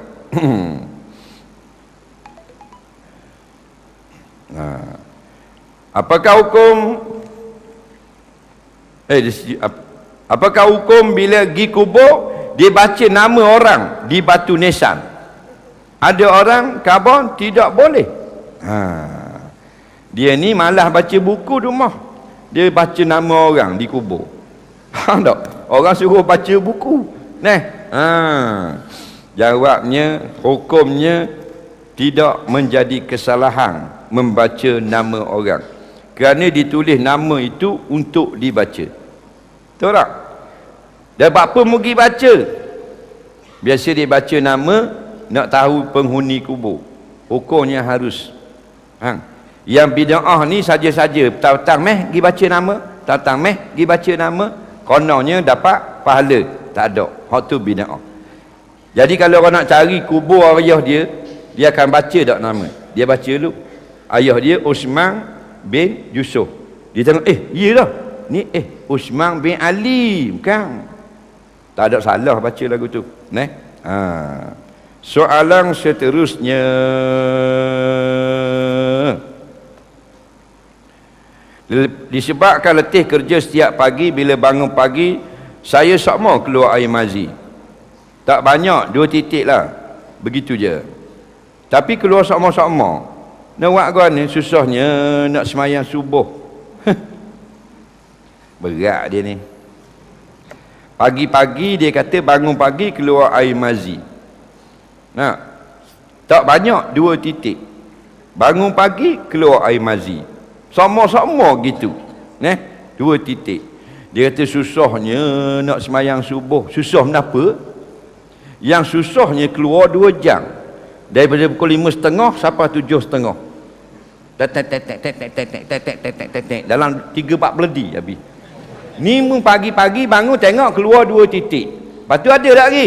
Apakah hukum apakah hukum bila pergi kubur dia baca nama orang di batu nisan? Ada orang kabur tidak boleh. Dia ni malah baca buku di rumah, dia baca nama orang di kubur. Faham tak? Orang suruh baca buku. Jawabnya, hukumnya tidak menjadi kesalahan membaca nama orang, kerana ditulis nama itu untuk dibaca. Tahu tak? Dan apa pergi baca? Biasa dia baca nama, nak tahu penghuni kubur. Hukumnya harus. Yang bid'ah ni saja-saja, petang-petang pergi baca nama, petang-petang pergi baca nama, kononnya dapat pahala. Tak ada. Hak tu bid'ah. Jadi kalau orang nak cari kubur ayah dia, dia akan baca tak nama? Dia baca dulu. Ayah dia Uthman bin Yusuf. Dia tengok, iyalah. Ni Uthman bin Ali, bukan? Tak ada salah baca lagu tu. Soalan seterusnya, disebabkan letih kerja setiap pagi, bila bangun pagi saya sama keluar air mazi. Tak banyak, 2 titik lah, begitu je. Tapi keluar sama-sama. Nak buat kau ni susahnya nak semayang subuh. Berat dia ni. Pagi-pagi dia kata bangun pagi keluar air mazi. Tak banyak, 2 titik. Bangun pagi keluar air mazi. Sama-sama gitu. 2 titik. Dia kata susahnya nak semayang subuh. Susah kenapa? Yang susahnya keluar 2 jam. Daripada pukul 5.30 sampai 7.30. Dalam 3-4 beledi habis. Ni pagi-pagi bangun tengok keluar 2 titik. Lepas tu ada tak lagi?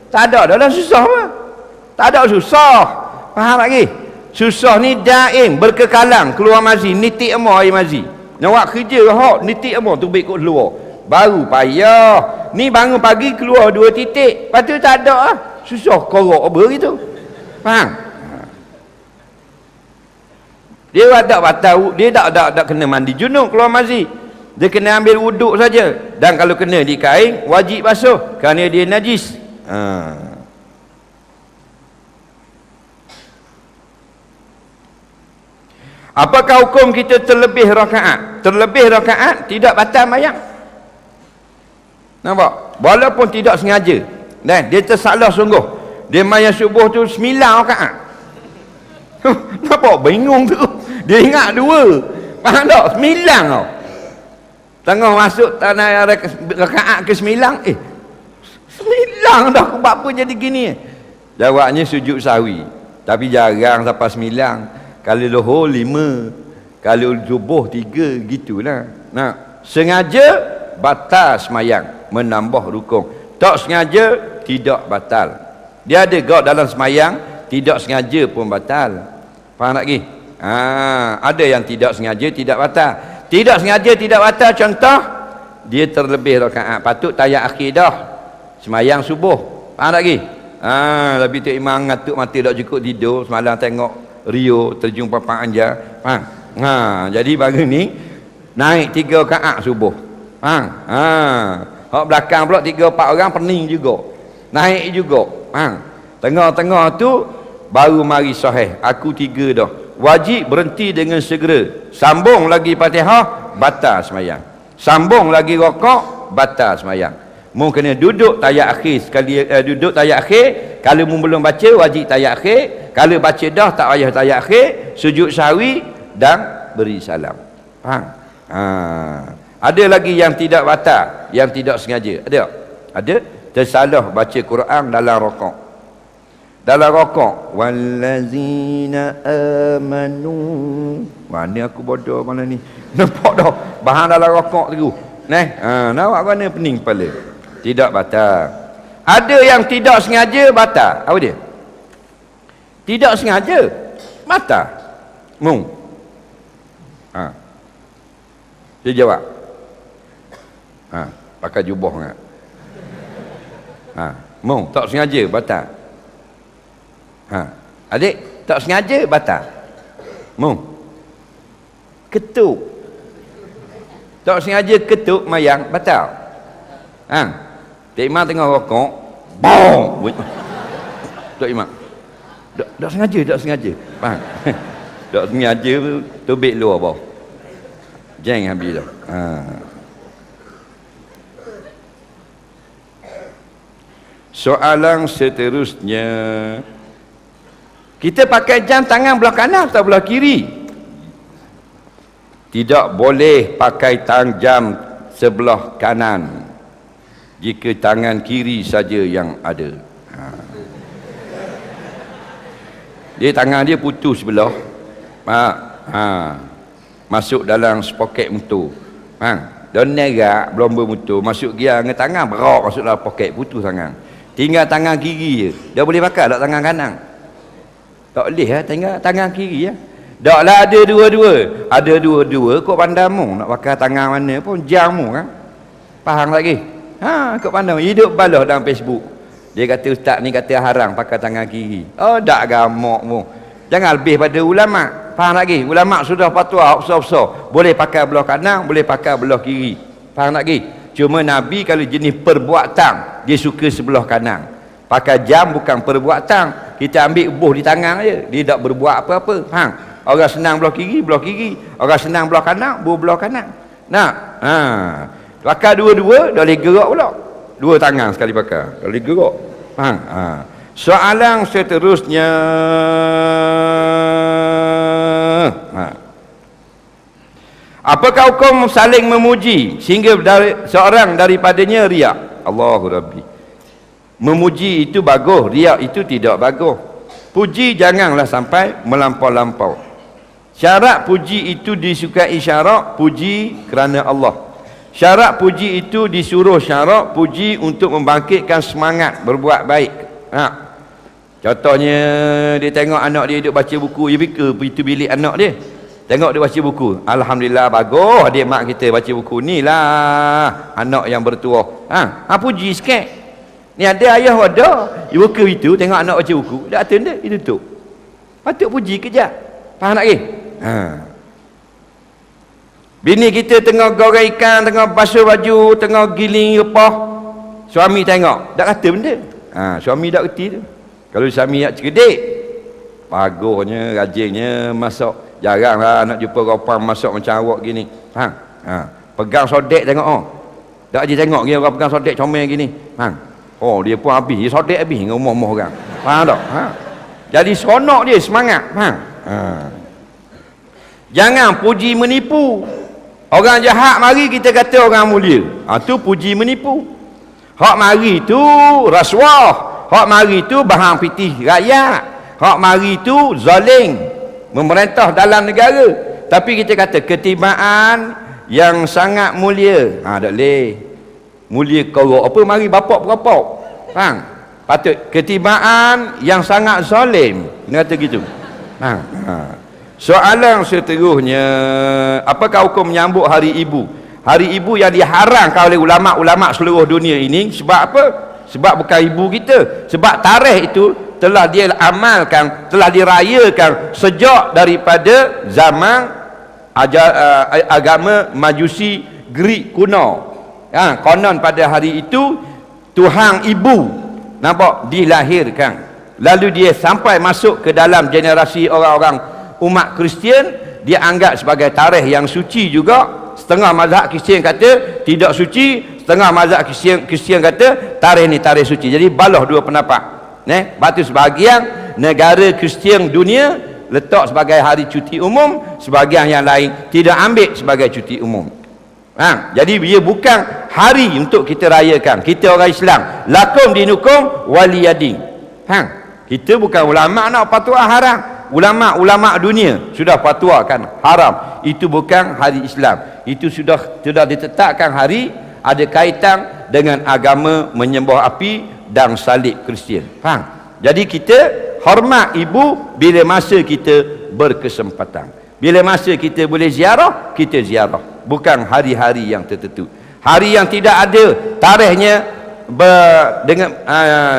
Tak ada, dah susah apa? Tak ada susah. Faham lagi? Susah ni daim, berkekalan keluar mazi, nitik emah air mazi. Nak buat kerja hok nitik emah tu baik kot keluar. Baru payah. Ni bangun pagi keluar 2 titik. Lepas tu tak ada lah. Susah korok apa gitu. Faham? Dia tak batal, dia tak kena mandi junub keluar mazi. Dia kena ambil wuduk saja. Dan kalau kena di kain, wajib basuh kerana dia najis. Apakah hukum kita terlebih rakaat? Terlebih rakaat tidak batal mayang. Nampak? Walaupun tidak sengaja. Dan dia tersalah sungguh. Dia mayang subuh tu 9 rakaat. Nampak? Bingung tu. Dia ingat 2. Faham tak? 9 tau. Tengah masuk tanah rakaat ke 9. 9 dah. Buat apa jadi gini? Jawabnya sujud sahwi. Tapi jarang sampai 9. Kalau lohor 5, kalau subuh 3, gitulah. Sengaja batal semayang, menambah rukun. Tak sengaja tidak batal. Dia ada gak dalam semayang, tidak sengaja pun batal. Faham tak lagi? Ada yang tidak sengaja tidak batal. Tidak sengaja tidak batal, contoh dia terlebih rakaat, patut tayat akhir dah semayang subuh. Faham tak lagi? Tapi tu imam ngatuk mata tak cukup tidur, semalam tengok Rio terjun Papang Anja. Faham? Jadi pagi ni naik 3 rakaat subuh. Faham? Hak belakang pula 3-4 orang pening juga. Naik juga. Faham? Tengah-tengah tu baru mari sahih. Aku 3 dah. Wajib berhenti dengan segera. Sambung lagi Fatihah, batal semayang. Sambung lagi rokok, batal sembahyang. Mu kena duduk tayat akhir sekali, duduk tayat akhir. Kalau mu belum baca, wajib tayat akhir. Kalau baca dah, tak payah tayat akhir. Sujud sahwi dan beri salam. Faham? Ada lagi yang tidak batal, yang tidak sengaja. Ada tersalah baca Quran dalam rokok. Dalam rokok, wallazina amanu. Mana aku bodoh mana ni? Nampak dah bahan dalam rokok tu. Nampak mana pening kepala. Tidak batal. Ada yang tidak sengaja batal. Apa dia? Tidak sengaja batal. Mung. Dia jawab. Pakai jubah kan. Mung, tak sengaja batal. Adik, tak sengaja batal. Mung. Ketuk. Tak sengaja ketuk mayang batal. Tok Imam tengah rokok, bom. Tok Imam. Tak sengaja. Faham? Tak sengaja tubik luar bawah. Jeng habis dah. Soalan seterusnya, kita pakai jam tangan belah kanan atau belah kiri? Tidak boleh pakai jam sebelah kanan jika tangan kiri saja yang ada. Dia tangan dia putus sebelah, masuk dalam spoket motor, dan nerak berlomba motor, masuk gear dengan tangan berak masuk dalam poket, putus tangan. Tinggal tangan kiri je. Dia boleh pakai tak tangan kanan? Tak boleh tinggal tangan kiri ya. Taklah ada dua-dua. Ada dua-dua kau pandamu nak pakai tangan mana pun jamu kan. Faham lagi? Kau pandang hidup balah dalam Facebook. Dia kata ustaz ni kata haram pakai tangan kiri. Oh dak gamak mu. Jangan lebih pada ulama. Faham lagi? Ulama sudah fatwa besar-besar. Boleh pakai belah kanan, boleh pakai belah kiri. Faham lagi? Cuma Nabi kalau jenis perbuatan dia suka sebelah kanan. Pakai jam bukan perbuatan. Kita ambil buh di tangan je. Dia tak berbuat apa-apa. Orang senang belah kiri, orang senang belah kanan, belah kanan. Pakai dua-dua dah boleh gerak pula. Dua tangan sekali pakai, dah boleh gerak. Soalan seterusnya, apakah hukum saling memuji sehingga seorang daripadanya riak? Allahu Rabbi. Memuji itu bagus, riak itu tidak bagus. Puji janganlah sampai melampau-lampau. Syarat puji itu disukai syarat puji kerana Allah. Syarat puji itu disuruh syarat puji untuk membangkitkan semangat berbuat baik. Contohnya dia tengok anak dia duduk baca buku, dia fikir itu bilik anak dia. Tengok dia baca buku, alhamdulillah bagus adik mak kita baca buku ni lah anak yang bertuah. Puji sikit. Ni ada ayah ada, dia buka itu tengok anak baca buku, dah attend dia, dia tutup. Patut puji kejap. Faham tak lagi? Bini kita tengah goreng ikan, tengah basuh baju, tengah giling repah, suami tengok, tak kata benda. Suami tak kerti tu. Kalau suami nak cerdik, bagusnya, rajinnya masak. Jaranglah nak jumpa orang masak macam awak gini. Pegang sodek tengok. Tak je tengok dia orang pegang sodek comel gini. Dia pun habis, dia sodek habis ngomong-ngomong orang. Faham tak? Jadi seronok dia, semangat. Jangan puji menipu. Orang jahat mari kita kata orang mulia. Tu puji menipu. Hak mari tu rasuah. Hak mari tu bahang pitih rakyat. Hak mari tu zalim, memerintah dalam negara. Tapi kita kata ketibaan yang sangat mulia. Tak boleh. Mulia korok apa mari bapak-bapak. Faham? Patut ketibaan yang sangat zalim. Kena kata gitu. Soalan seterusnya, apakah hukum menyambut hari ibu? Hari ibu yang diharamkan oleh ulama-ulama seluruh dunia ini sebab apa? Sebab bukan ibu kita. Sebab tarikh itu telah dia amalkan, telah dirayakan sejak daripada zaman agama Majusi Greek kuno. Konon pada hari itu Tuhan ibu nampak dilahirkan, lalu dia sampai masuk ke dalam generasi orang-orang umat Kristian, dia anggap sebagai tarikh yang suci juga, setengah mazhab Kristian kata tidak suci, setengah mazhab Kristian kata tarikh ni tarikh suci. Jadi balah dua pendapat. Batu sebahagian negara Kristian dunia letak sebagai hari cuti umum, sebahagian yang lain tidak ambil sebagai cuti umum. Jadi dia bukan hari untuk kita rayakan. Kita orang Islam, lakum dinukum waliyadin. Kita bukan ulama nak fatwa haram. Ulama-ulama dunia sudah fatwakan haram. Itu bukan hari Islam. Itu sudah ditetapkan hari ada kaitan dengan agama menyembah api dan salib Kristian. Jadi kita hormat ibu bila masa kita berkesempatan. Bila masa kita boleh ziarah, kita ziarah. Bukan hari-hari yang tertentu. Hari yang tidak ada tarikhnya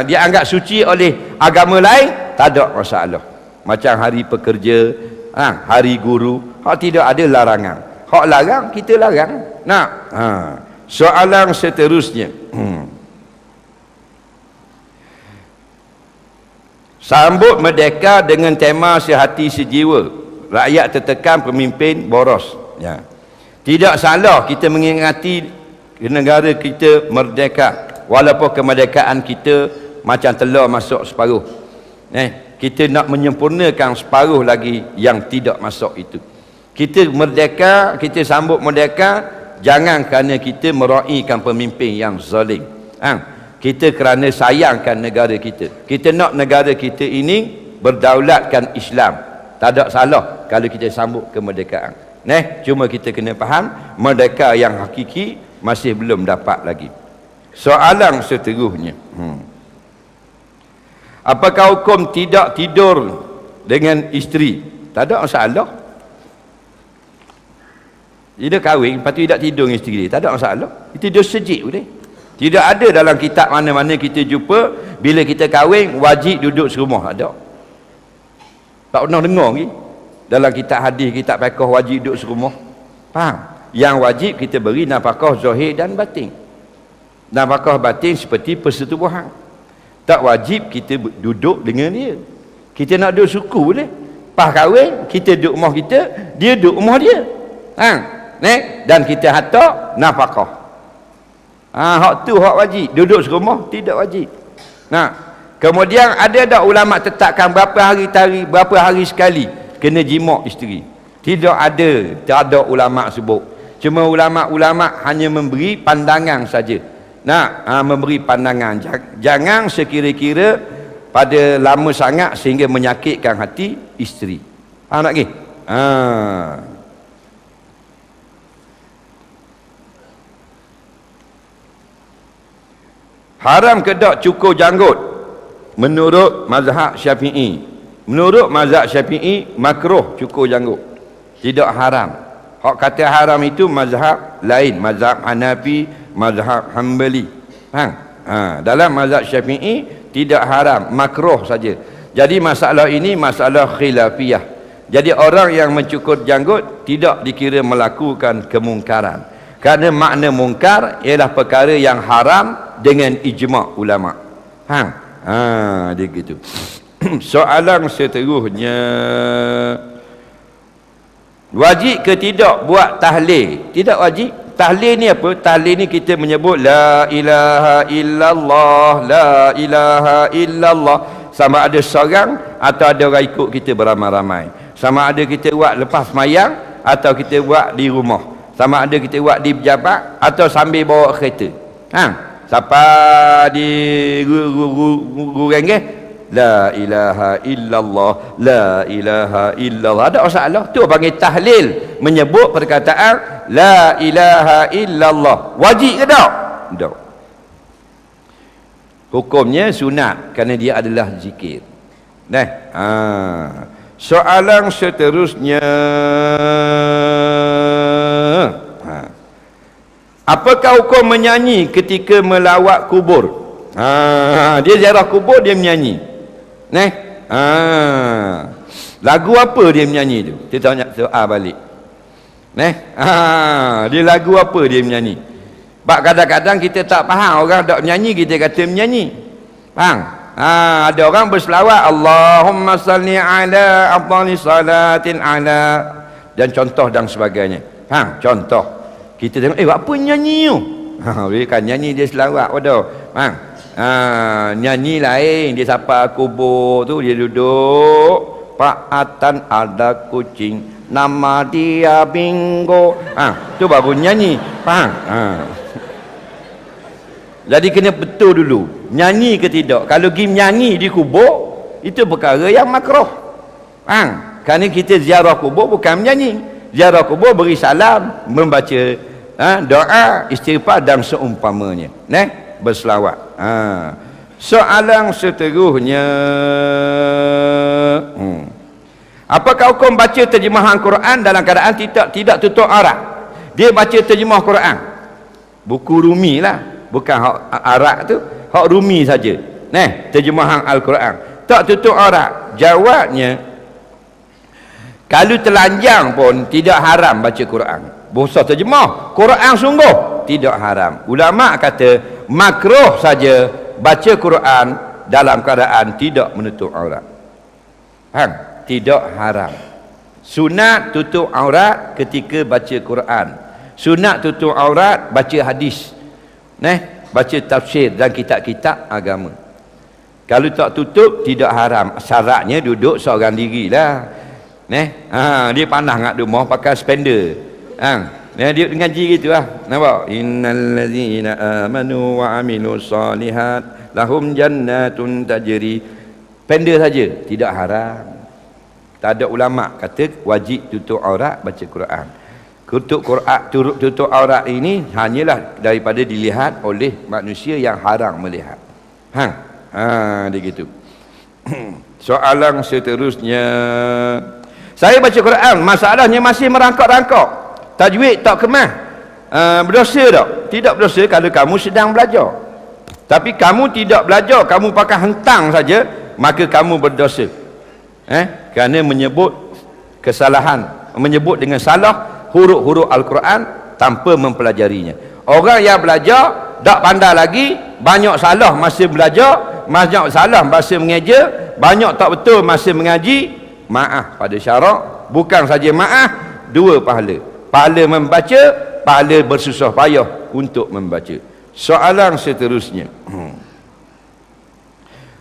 dianggap suci oleh agama lain, tak ada masalah. Macam hari pekerja, hari guru, hak tidak ada larangan. Hak larang, kita larang. Soalan seterusnya. Sambut merdeka dengan tema sehati sejiwa. Rakyat tertekan, pemimpin boros. Tidak salah kita mengingati negara kita merdeka, walaupun kemerdekaan kita macam telur masuk separuh. Kita nak menyempurnakan separuh lagi yang tidak masuk itu. Kita merdeka, kita sambut merdeka, jangan kerana kita meraikan pemimpin yang zalim. Kita kerana sayangkan negara kita. Kita nak negara kita ini berdaulatkan Islam. Tak ada salah kalau kita sambut kemerdekaan. Cuma kita kena faham, merdeka yang hakiki masih belum dapat lagi. Soalan seterusnya. Apakah hukum tidak tidur dengan isteri? Tak ada masalah. Dia kahwin, lepas tu tidak tidur dengan isteri dia, tak ada masalah. Itu dia sejik boleh. Tidak ada dalam kitab mana-mana kita jumpa bila kita kahwin wajib duduk serumah. Ada. Tak pernah dengar lagi. Dalam kitab hadis, kitab fiqh wajib duduk serumah. Faham? Yang wajib kita beri nafkah zahir dan batin. Nafkah batin seperti persetubuhan. Tak wajib kita duduk dengan dia. Kita nak duduk suku boleh. Pas kahwin, kita duduk rumah kita, dia duduk rumah dia. Dan kita hantar nafkah. Hak tu hak wajib. Duduk serumah tidak wajib. Kemudian ada tak ulama tetapkan berapa hari sekali kena jima isteri? Tidak ada. Tak ada ulama sebut. Cuma ulama-ulama hanya memberi pandangan saja. Memberi pandangan. Jangan sekira-kira pada lama sangat sehingga menyakitkan hati isteri. Faham tak lagi? Haram ke tak cukur janggut menurut mazhab Syafi'i? Menurut mazhab Syafi'i makruh cukur janggut. Tidak haram. Hak kata haram itu mazhab lain, mazhab Hanafi, mazhab Hanbali. Dalam mazhab Syafi'i tidak haram, makruh saja. Jadi masalah ini masalah khilafiyah. Jadi orang yang mencukur janggut tidak dikira melakukan kemungkaran. Kerana makna mungkar ialah perkara yang haram dengan ijma' ulama. Dia gitu. Soalan seterusnya. Wajib ke tidak buat tahlil? Tidak wajib. Tahlil ni apa? Tahlil ni kita menyebut la ilaha illallah, la ilaha illallah. Sama ada seorang atau ada orang ikut kita beramai-ramai. Sama ada kita buat lepas mayang atau kita buat di rumah. Sama ada kita buat di pejabat atau sambil bawa kereta. Siapa di gureng la ilaha illallah, la ilaha illallah. Ada masalah? Tu panggil tahlil, menyebut perkataan la ilaha illallah. Wajib ke tak? Tak. Hukumnya sunat kerana dia adalah zikir. Soalan seterusnya. Apakah hukum menyanyi ketika melawat kubur? Dia ziarah kubur, dia menyanyi. Lagu apa dia menyanyi tu? Kita tanya soal balik. Dia lagu apa dia menyanyi? Sebab kadang-kadang kita tak faham, orang tak menyanyi kita kata menyanyi. Faham? Ada orang berselawat Allahumma salli ala afdali salatin ala dan contoh dan sebagainya. Contoh. Kita tengok, apa nyanyi tu? Dia kan nyanyi dia selawat pada. Nyanyi lain, dia sapa kubur tu, dia duduk. Pak Atan ada kucing, nama dia Bingo. Tu baru nyanyi. Faham? Jadi kena betul dulu. Nyanyi ke tidak? Kalau pergi nyanyi di kubur, itu perkara yang makruh. Kerana kita ziarah kubur bukan menyanyi. Ziarah kubur beri salam, membaca doa, istighfar dan seumpamanya. Berselawat. Soalan seterusnya, apakah hukum baca terjemahan Quran dalam keadaan tidak tutup aurat? Dia baca terjemah Quran, buku Rumi lah, bukan hak Arab tu, hak Rumi saja. Terjemahan Al-Quran tak tutup aurat. Jawabnya, kalau telanjang pun tidak haram baca Quran. Bosan terjemah Quran sungguh tidak haram. Ulama kata makruh saja baca Quran dalam keadaan tidak menutup aurat. Tidak haram. Sunat tutup aurat ketika baca Quran. Sunat tutup aurat baca hadis. Baca tafsir dan kitab-kitab agama. Kalau tak tutup tidak haram. Syaratnya duduk seorang diri lah. Dia panas kat rumah pakai spender. Dia ngaji gitu lah. Nampak? Innal ladzina amanu wa amilus solihat lahum jannatun tajri. Pendek saja, tidak haram. Tak ada ulama kata wajib tutup aurat baca Quran. Tutup aurat ini hanyalah daripada dilihat oleh manusia yang haram melihat. Dia gitu. Soalan seterusnya, saya baca Quran, masalahnya masih merangkak-rangkak, tajwid tak kemas. Berdosa tak? Tidak berdosa kalau kamu sedang belajar. Tapi kamu tidak belajar, kamu pakai hentang saja, maka kamu berdosa. Kerana menyebut kesalahan, menyebut dengan salah huruf-huruf Al-Quran tanpa mempelajarinya. Orang yang belajar tak pandai lagi, banyak salah masih belajar, banyak salah masih mengeja, banyak tak betul masih mengaji. Maaf pada syarak, bukan saja maaf, dua pahala. Pahala membaca, pahala bersusah payah untuk membaca. Soalan seterusnya,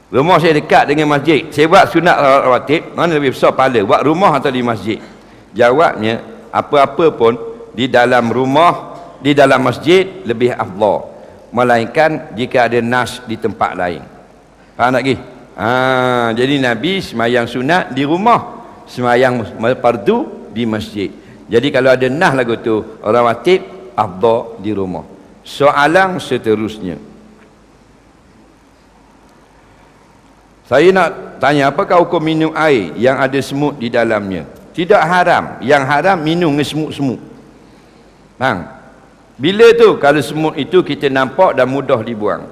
rumah saya dekat dengan masjid, saya buat sunat rawatib, mana lebih besar pahala, buat rumah atau di masjid? Jawabnya, apa-apa pun di dalam rumah, di dalam masjid lebih afdal, melainkan jika ada nas di tempat lain. Faham tak lagi? Jadi Nabi semayang sunat di rumah, semayang fardu di masjid. Jadi kalau ada nah lagu tu rawatib, afdal di rumah. Soalan seterusnya, saya nak tanya, apakah hukum minum air yang ada semut di dalamnya? Tidak haram. Yang haram minum dengan semut-semut. Bila tu kalau semut itu kita nampak dan mudah dibuang.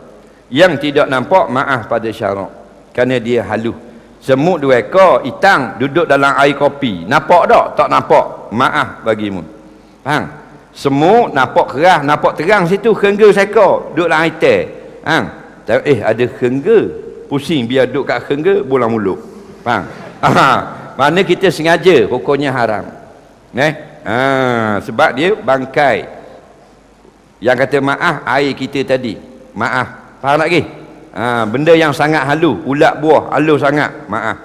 Yang tidak nampak, maaf pada syarak, kerana dia halus. Semut dua ekor hitam duduk dalam air kopi, nampak tak? Tak nampak, maaf bagimu. Semut nampak keras, nampak terang situ, khengga seekor duduk dalam air teh. Ada khengga, pusing biar duduk kat khengga, bolang mulut. Mana kita sengaja, hukumnya haram. Sebab dia bangkai. Yang kata maaf, air kita tadi, maaf. Faham tak lagi? Benda yang sangat halus, ulat buah halus sangat, maaf.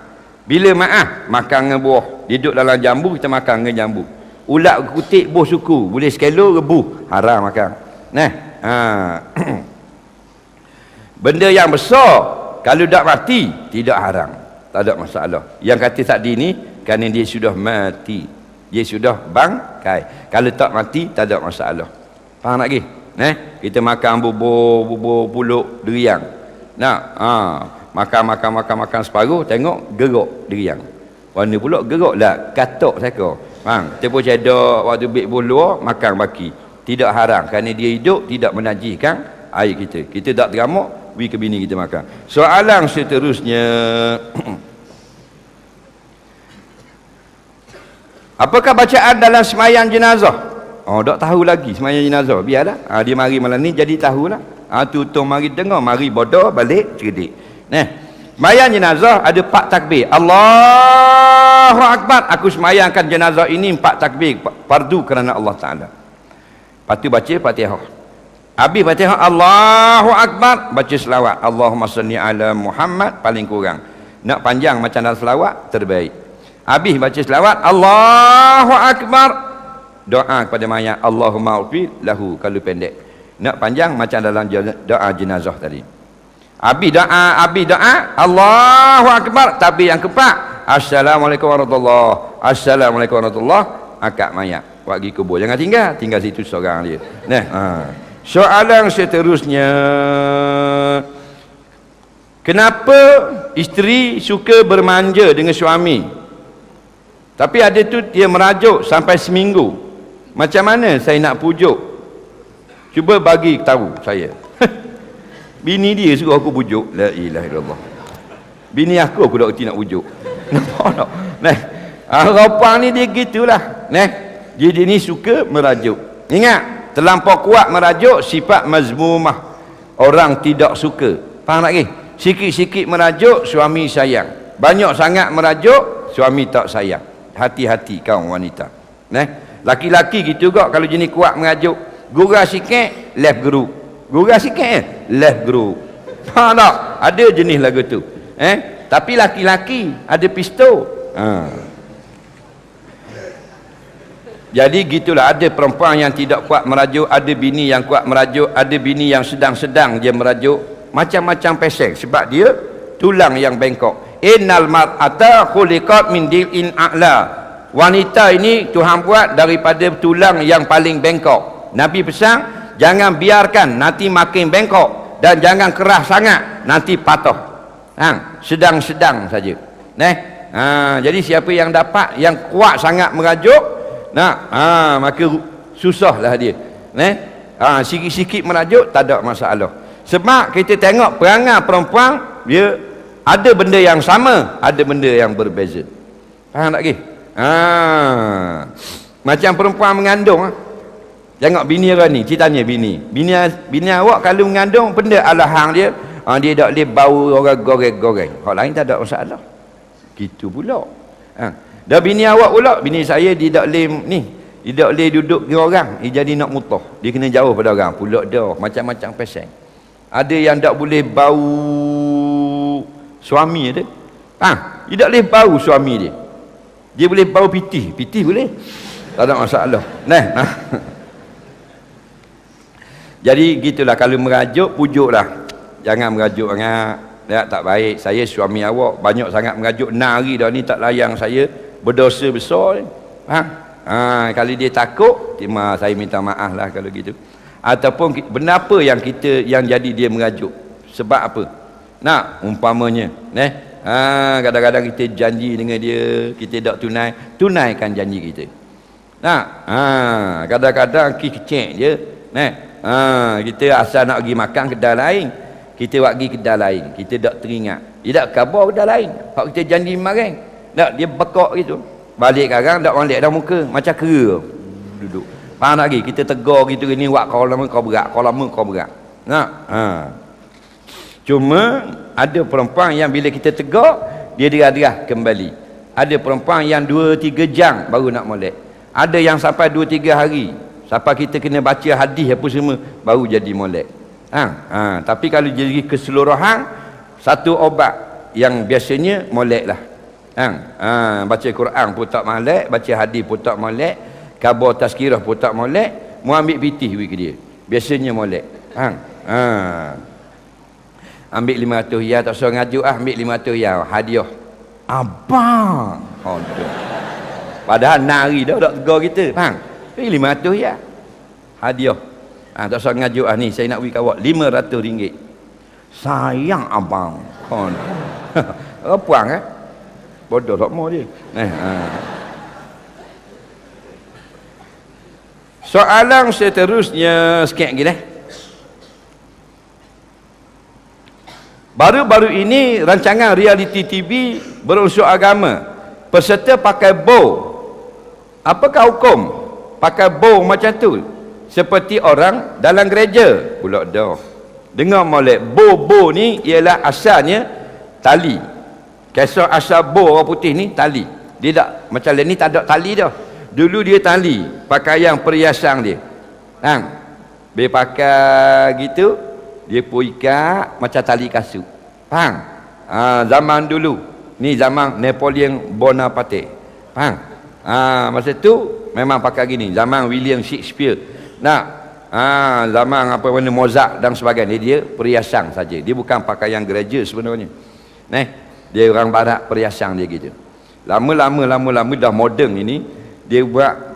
Bila maaf, makan dengan buah. Dia duduk dalam jambu, kita makan dengan jambu. Ulat kutik buah suku, boleh sekilo rebuh, haram makan. Benda yang besar, kalau tak mati, tidak haram, tak ada masalah. Yang kata tadi ni, kerana dia sudah mati, dia sudah bangkai. Kalau tak mati, tak ada masalah. Faham tak lagi? Kita makan bubur pulut deriang. Makan separuh, tengok gerok deriang. Warna pula gerok lah, katok sekor. Tepuk cedok waktu bik luar, makan baki. Tidak haram, kerana dia hidup tidak menajiskan air kita. Kita tak teramuk, beri ke bini kita makan. Soalan seterusnya, apakah bacaan dalam semayang jenazah? Tak tahu lagi semayang jenazah, biarlah. Dia mari malam ni jadi tahulah. Tutung mari dengar, mari bodoh balik cerdik. Semayang jenazah ada 4 takbir. Allahu Akbar, aku semayangkan jenazah ini 4 takbir, fardu kerana Allah Ta'ala. Lepas tu baca Fatihah. Habis Fatihah Allahu Akbar, baca selawat Allahumma salli ala Muhammad, paling kurang. Nak panjang macam dalam selawat terbaik. Habis baca selawat Allahu Akbar, doa kepada mayat Allahumma ufir lahu kalau pendek. Nak panjang macam dalam doa jenazah tadi. Habis doa Allahu Akbar, takbir yang keempat Assalamualaikum warahmatullahi, Assalamualaikum warahmatullahi, akad mayat buat pergi kubur. Jangan tinggal situ seorang dia. Nah, soalan seterusnya, kenapa isteri suka bermanja dengan suami, tapi ada tu dia merajuk sampai seminggu? Macam mana saya nak pujuk? Cuba bagi tahu saya. Bini dia suruh aku pujuk. La ilaha illallah. Bini aku dah nak pujuk. Nampak tak? Nah, harapan ni dia gitulah. Nah, jadi ni suka merajuk. Ingat, terlampau kuat merajuk sifat mazmumah, orang tidak suka. Faham tak ke? Sikit-sikit merajuk suami sayang, banyak sangat merajuk suami tak sayang. Hati-hati kaum wanita. Nah, laki-laki gitu juga, kalau jenis kuat merajuk, gurau sikit left group, gurau sikit left group. Faham tak? Ada jenis lagu tu. Tapi laki-laki ada pistol. Jadi gitulah, ada perempuan yang tidak kuat merajuk, ada bini yang kuat merajuk, ada bini yang sedang-sedang dia merajuk, macam-macam pesek sebab dia tulang yang bengkok. Innal mar'ata khuliqat min dil'in a'la. Wanita ini Tuhan buat daripada tulang yang paling bengkok. Nabi pesan, jangan biarkan nanti makin bengkok, dan jangan keras sangat nanti patah. Sedang-sedang saja. Jadi siapa yang dapat yang kuat sangat merajuk, maka susahlah dia. Sikit-sikit merajuk tak ada masalah. Sebab kita tengok perangai perempuan, dia ada benda yang sama, ada benda yang berbeza. Faham tak ke? Macam perempuan mengandung. Tengok bini orang ni, ceritanya bini awak kalau mengandung, benda alahang dia, dia tak boleh bau orang goreng-goreng. Hak lain tak ada masalah. Gitu pula. Dah bini awak pula, bini saya dia tak boleh ni, dia tak boleh duduk dengan orang, dia jadi nak mutah, dia kena jauh pada orang pula dah, macam-macam peseng. Ada yang tak boleh bau suami dia. Dia tak boleh bau suami dia. Dia boleh bau pitih boleh. Tak ada masalah. Jadi gitulah, kalau merajuk pujuklah. Jangan merajuk sangat. Tak baik. Saya suami awak banyak sangat merajuk, nari dah ni tak layang saya, berdosa besar ni. Kalau dia takut, saya minta maaf lah kalau gitu. Ataupun benda apa yang jadi dia merajuk, sebab apa? Umpamanya kadang-kadang kita janji dengan dia, kita tak tunaikan janji kita. Kadang-kadang kecek je. Kita asal nak pergi makan kedai lain, kita pergi kedai lain, kita tak teringat, dia tak khabar kedai lain hak kita janji kemarin, tak dia bekak gitu, balik sekarang tak balik dah muka macam kera duduk. Faham lagi, kita tegur gitu ni, buat kau lama kau berat, kau lama kau berat. Cuma ada perempuan yang bila kita tegur, dia derah-derah kembali. Ada perempuan yang 2-3 jam baru nak molek. Ada yang sampai 2-3 hari, sampai kita kena baca hadis apa semua baru jadi molek. Tapi kalau jadi keseluruhan, satu obat yang biasanya molek lah. Baca Quran pun tak molek, baca hadis pun tak molek, khabar tazkirah pun tak molek, mu ambil pitih ke dia, biasanya molek. Ambil 500 riyal, tak usah ngajuk ambil 500 riyal hadiah abang. Padahal nari dah tak tegur kita. 500 riyal hadiah. Tak usah ngajuk ni, saya nak bagi kawak 500 ringgit. Sayang abang. Puang bodoh tak mau dia. Soalan seterusnya sikit lagi Baru-baru ini rancangan reality TV berunsur agama, peserta pakai bow. Apakah hukum pakai bow macam tu? Seperti orang dalam gereja pula dah. Dengar molek, bow ni ialah asalnya tali. Kisah asal bow orang putih ni tali. Dia tak macam ni, tak ada tali dah. Dulu dia tali, pakaian perhiasan dia. Faham? Dia pakai gitu, dia pun ikat macam tali kasut. Faham? Zaman dulu, ni zaman Napoleon Bonaparte. Faham? Masa tu memang pakai gini. Zaman William Shakespeare. Zaman apa mana Mozart dan sebagainya, dia perhiasan saja. Dia bukan pakaian gereja sebenarnya. Dia orang barat, perhiasan dia gitu. Lama-lama dah moden ini, dia buat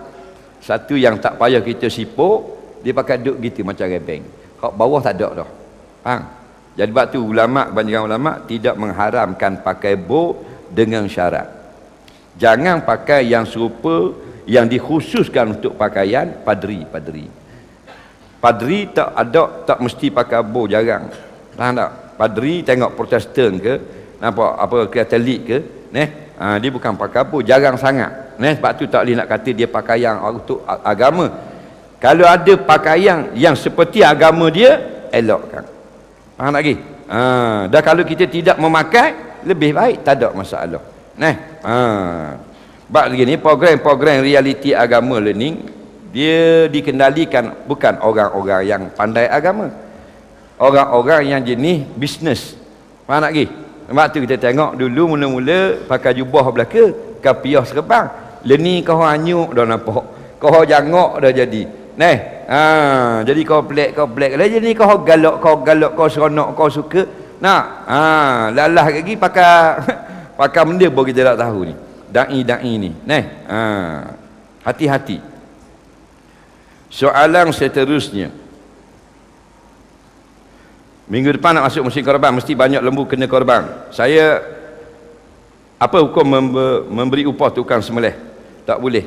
satu yang tak payah kita sipuk. Dia pakai duk gitu macam rebeng. Kat bawah tak ada dah. Faham? Jadi sebab tu banyak ulama tidak mengharamkan pakai bow dengan syarat. Jangan pakai yang serupa yang dikhususkan untuk pakaian padri. Padri tak mesti pakai bow, jarang. Faham tak? Padri tengok Protestan ke, nampak apa Katolik ke, dia bukan pakai bow, jarang sangat. Sebab tu tak boleh nak kata dia pakaian untuk agama. Kalau ada pakaian yang seperti agama dia, elokkan. Faham lagi? Dah kalau kita tidak memakai, lebih baik, tak ada masalah. Sebab begini, program reality agama learning, dia dikendalikan bukan orang-orang yang pandai agama, orang-orang yang jenis bisnes. Faham lagi? Sebab tu kita tengok dulu mula-mula pakai jubah belaka, kapiah serebang. Leni kau hanyuk dah nampak. Kau jangok dah jadi. Jadi kau black lah, jadi kau galak, kau seronok, kau suka. Lalah lagi pakai benda pun kita tak tahu ni. Dai ni. Hati-hati. Soalan seterusnya. Minggu depan nak masuk musim korban, mesti banyak lembu kena korban. Saya apa hukum memberi upah tukang sembelih? Tak boleh.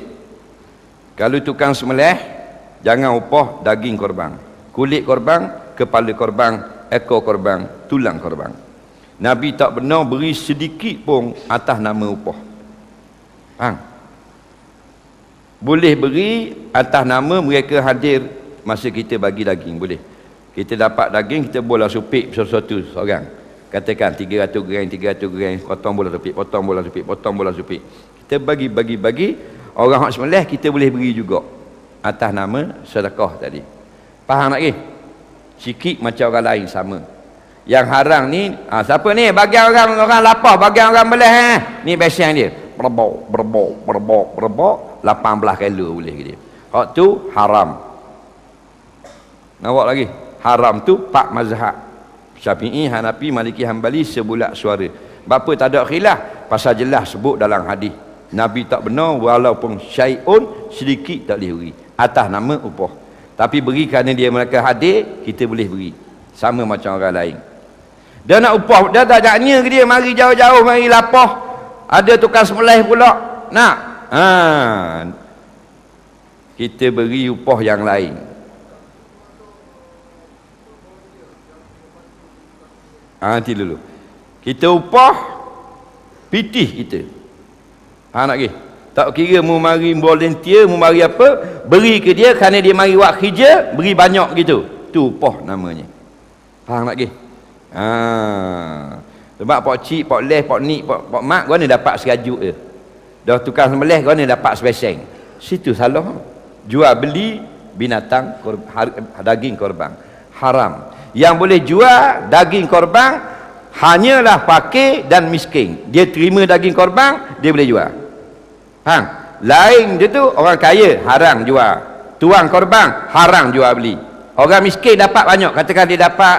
Kalau tukang sembelih, jangan upah daging korban, kulit korban, kepala korban, ekor korban, tulang korban. Nabi tak benar beri sedikit pun atas nama upah. Boleh beri atas nama mereka hadir masa kita bagi daging, boleh. Kita dapat daging, kita bola supik sesuatu seorang. Katakan 300 gram, potong bola supik. Kita bagi orang hak sembelih, kita boleh beri juga atas nama sedekah tadi. Faham tak ke? Sikit macam orang lain sama. Yang haram ni, siapa ni? Bagi orang lapar, bagi orang belah. Ni biasa dia. Berbok 18 kilo boleh ke dia. Hak tu haram. Nampak lagi? Haram tu 4 mazhab. Syafi'i, Hanafi, Maliki, Hambali sebulat suara. Bapa tak ada khilaf, pasal jelas sebut dalam hadis. Nabi tak benar walaupun syai'un sedikit tak boleh beri atas nama upah. Tapi beri kerana dia mereka hadir, kita boleh beri. Sama macam orang lain. Dia nak upah, dia tak jaknya ke dia mari jauh-jauh, mari lapah. Ada tukang sembelih pula. Nak. Kita beri upah yang lain. Nanti dulu. Kita upah pitih kita. Nak ke? Tak kira mu mari volunteer, mu mari apa, beri ke dia kerana dia mari buat kerja, beri banyak gitu. Tu upah namanya. Faham tak ke? Sebab pak cik, pak leh, pak nik, pak mak, gua ni dapat serajuk je. Dah tukang sembelih, gua ni dapat sebeseng. Situ salah. Jual beli binatang daging korban haram. Yang boleh jual daging korban hanyalah fakir dan miskin. Dia terima daging korban, dia boleh jual. Faham? Lain dia tu orang kaya haram jual. Tuang korban haram jual beli. Orang miskin dapat banyak, katakan dia dapat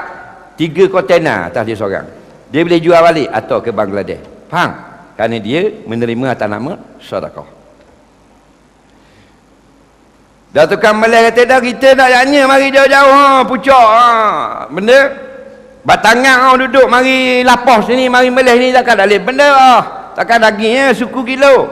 3 kontena atas dia seorang. Dia boleh jual balik atau ke Bangladesh. Faham? Kerana dia menerima atas nama sedekah. Dah tukang meleh kata dah kita nak janya mari jauh-jauh pucuk benda batangan duduk mari lapah sini mari meleh ni takkan dah boleh benda takkan dagingnya suku kilo.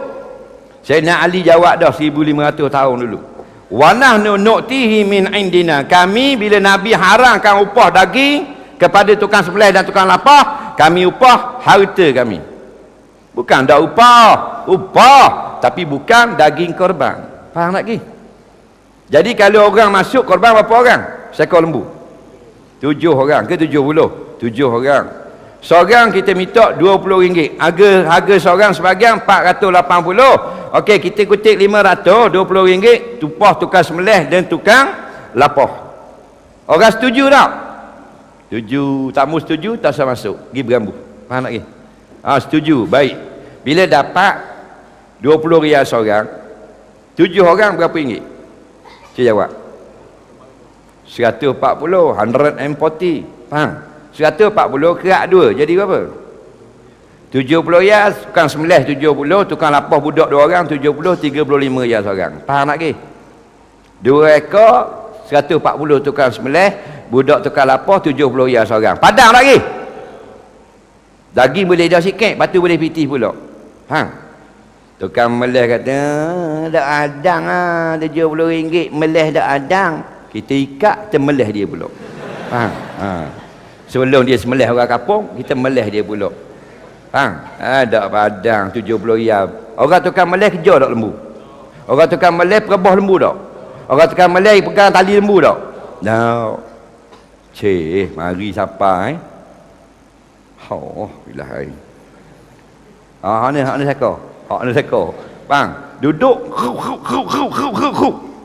Sayyidina Ali jawab dah 1500 tahun dulu. Wa nahnu nu'tihi min indina. Kami bila Nabi haramkan upah daging kepada tukang sembelih dan tukang lapah, kami upah harta kami. Bukan dah upah tapi bukan daging korban. Faham tak ke? Jadi kalau orang masuk korban berapa orang? Seekor lembu. 7 orang ke 70? 7 orang. Seorang kita minta RM20. Harga seorang sebagian 480. Okey, kita kutip 500, RM20. Tupah tukang sembelih dan tukang lapoh. Orang setuju tak? Setuju. Tak mau setuju, tak usah masuk. Pergi berambu. Faham tak? Setuju. Baik. Bila dapat 20 riyal seorang, 7 orang berapa ringgit? Cik jawab. 140. 140. Faham? 140 kerak 2. Jadi berapa? 70 riyal. Tukang sembelih 70. Tukang lapoh budak 2 orang 70. 35 riyal seorang. Faham tak? 2 ekor 140 tukang sembelih, budak tukang lapoh 70 riyal seorang. Padang lagi. Daging boleh dah sikit, batu boleh pitih pula. Faham? Tukang melih kata, dak adang ah, RM70 melih dak adang. Kita ikat, kita melih dia pula. Faham? Sebelum dia semelih orang kampung, kita melih dia pula. Faham? Dak padang 70 riyal. Orang tukang melih kejar dak lembu. Orang tukang melih perebah lembu dak. Orang tukang melih pegang tali lembu dak. Dak. Cik, mari siapa bilahi. Hak ni seko. Hak ni seko. Bang, duduk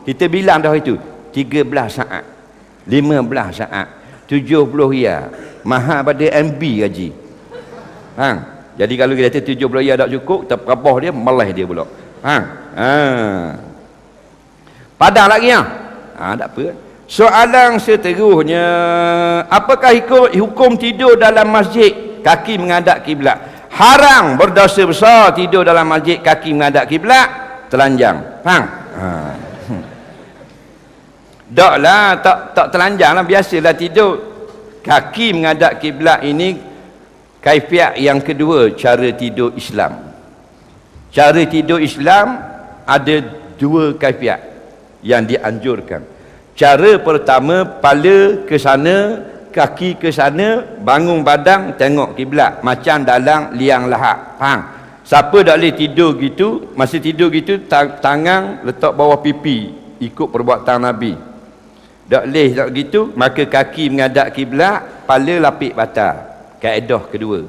kita bilang dah itu 13 saat. 15 saat. 70 riyal. Mahal pada MB gaji. Bang, jadi kalau kita kata 70 riyal tak cukup, terperabah dia, melih dia pula. Bang. Padang lagi tak apa. Soalan seterusnya, apakah hukum tidur dalam masjid kaki menghadap kiblat? Haram, berdosa besar tidur dalam masjid kaki menghadap kiblat, telanjang. Faham? Taklah, tak telanjang lah, biasalah tidur. Kaki menghadap kiblat ini kaifiat yang kedua cara tidur Islam. Cara tidur Islam ada 2 kaifiat yang dianjurkan. Cara pertama, kepala ke sana, kaki ke sana, bangun badan tengok kiblat macam dalam liang lahat. Faham? Siapa tak boleh tidur gitu, masa tidur gitu tangan letak bawah pipi ikut perbuatan Nabi. Tak boleh tak gitu, maka kaki menghadap kiblat, kepala lapik batal. Kaedah kedua.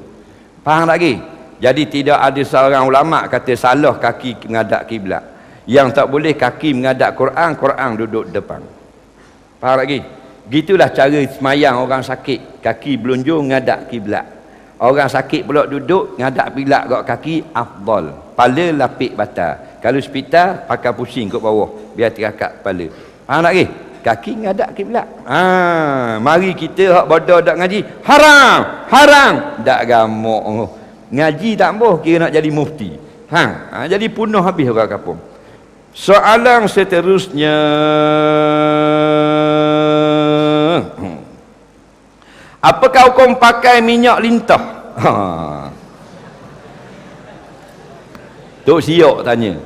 Faham tak lagi? Jadi tidak ada seorang ulama kata salah kaki menghadap kiblat. Yang tak boleh kaki menghadap Quran, Quran duduk depan. Faham lagi? Gitulah cara semayang orang sakit, kaki belunjur ngadap kiblat. Orang sakit pula duduk ngadap kiblat kat kaki afdal. Kepala lapik batal. Kalau hospital pakai pusing kat bawah biar terangkat kepala. Faham tak lagi? Kaki ngadap kiblat. Mari kita hak bodoh dak ngaji, haram dak gamuk. Ngaji tak boh kira nak jadi mufti. Jadi punuh habis orang kampung. Soalan seterusnya, apakah hukum pakai minyak lintah? Tok Siok tanya.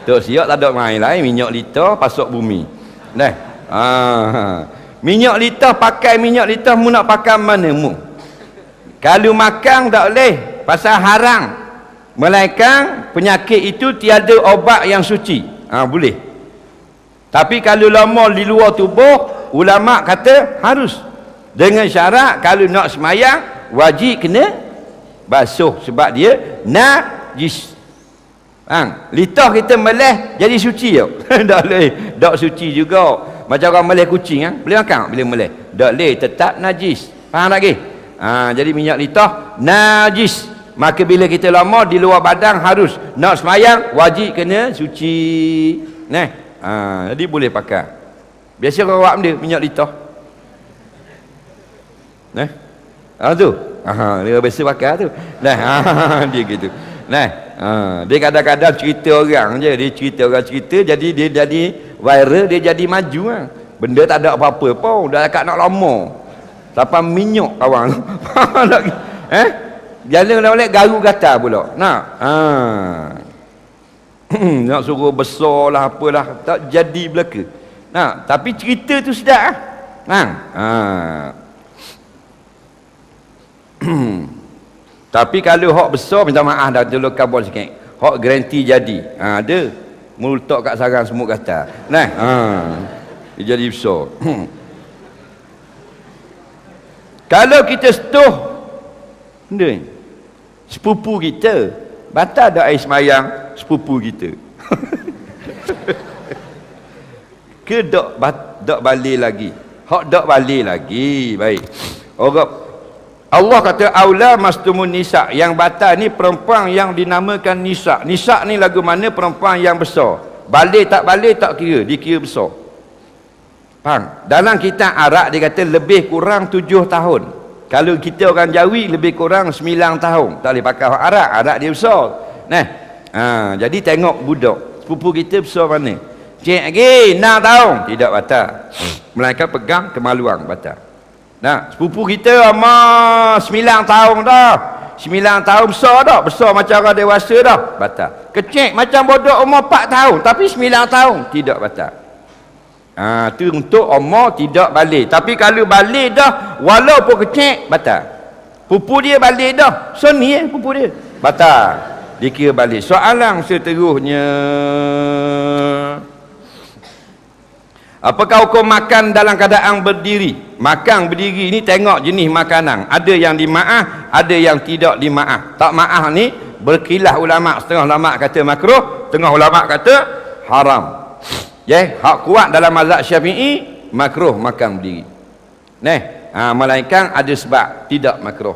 Tok Siok tak ada main lain, minyak lintah pasok bumi. Minyak lintah, pakai minyak lintah mu nak pakai mana mu? Kalau makan tak boleh, pasal haram. Melainkan penyakit itu tiada obat yang suci. Boleh. Tapi kalau lama di luar tubuh, ulama kata harus. Dengan syarat kalau nak semayang wajib kena basuh sebab dia najis. Litah kita meleh jadi suci tau. Tak boleh, tak suci juga. Macam orang meleh kucing boleh makan bila meleh. Tak boleh, tetap najis. Faham lagi? Jadi minyak litah najis. Maka bila kita lama di luar badan harus nak semayang wajib kena suci. Jadi boleh pakai. Biasa orang awak dia minyak litah. Tu. Dia biasa pakai tu. Dia gitu. Dia kadang-kadang cerita orang je, dia cerita orang cerita jadi dia jadi viral, dia jadi maju Benda tak ada apa-apa pun, dah dekat nak lama. Sampai minyak kawan. Jalan boleh garu gatal pula. Nak suruh besar lah apalah, tak jadi belaka. Tapi cerita tu sedap Tapi kalau hak besar, minta maaf dah tolong kabur sikit. Hak garanti jadi. Ada meletak kat sarang semut gatal. Dia jadi besar. Kalau kita setuh sepupu kita, batal dah air semayang sepupu kita. ke dok balik lagi? Hak dok balik lagi. Baik. Orang Allah kata aula mastumun nisa, yang batal ni perempuan yang dinamakan nisa. Nisa ni lagu mana? Perempuan yang besar. Balik tak kira, dikira besar. Faham? Dalam kitab Arab dia kata lebih kurang 7 tahun. Kalau kita orang Jawi lebih kurang 9 tahun. Tak boleh pakai orang Arab, Arab dia besar. Nah. Jadi tengok budak. Sepupu kita besar mana? Cik lagi 6 tahun, tidak batal. Melainkan pegang kemaluan batal. Nah, sepupu kita amat 9 tahun dah. 9 tahun besar dah. Besar macam orang dewasa dah. Batal. Kecil macam bodoh umur 4 tahun. Tapi 9 tahun. Tidak batal. Itu untuk umur tidak balik. Tapi kalau balik dah, walaupun kecil, batal. Pupu dia balik dah. So ni pupu dia. Batal. Dikira balik. Soalan seterusnya. Apakah hukum makan dalam keadaan berdiri? Makan berdiri ni tengok jenis makanan. Ada yang dimaaf, ada yang tidak dimaaf. Tak maaf ni berkilah ulama. Setengah ulama kata makruh, setengah ulama kata haram. Hak kuat dalam mazhab Syafi'i makruh makan berdiri. Melainkan ada sebab tidak makruh.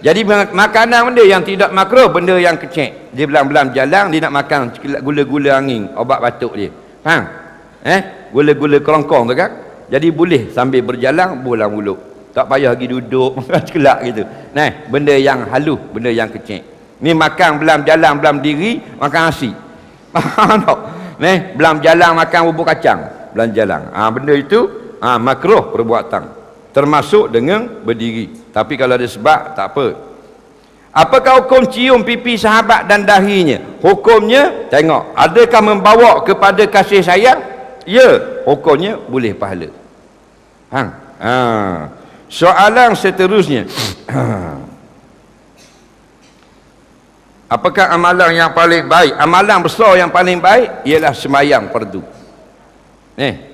Jadi makanan benda yang tidak makruh, benda yang kecil. Dia belam-belam jalan, dia nak makan gula-gula angin, obat batuk dia. Faham? Gula-gula kerongkong tu kan. Jadi boleh sambil berjalan bola mulut. Tak payah pergi duduk celak gitu. Benda yang halus, benda yang kecil. Ni makan belam jalan, belam diri, makan nasi. Faham tak? Belam jalan makan bubur kacang, belam jalan. Benda itu makruh perbuatan. Termasuk dengan berdiri. Tapi kalau ada sebab tak apa. Apakah hukum cium pipi sahabat dan dahinya? Hukumnya tengok, adakah membawa kepada kasih sayang? Ya, hukumnya boleh pahala. Soalan seterusnya. Apakah amalan yang paling baik? Amalan besar yang paling baik ialah sembahyang fardu.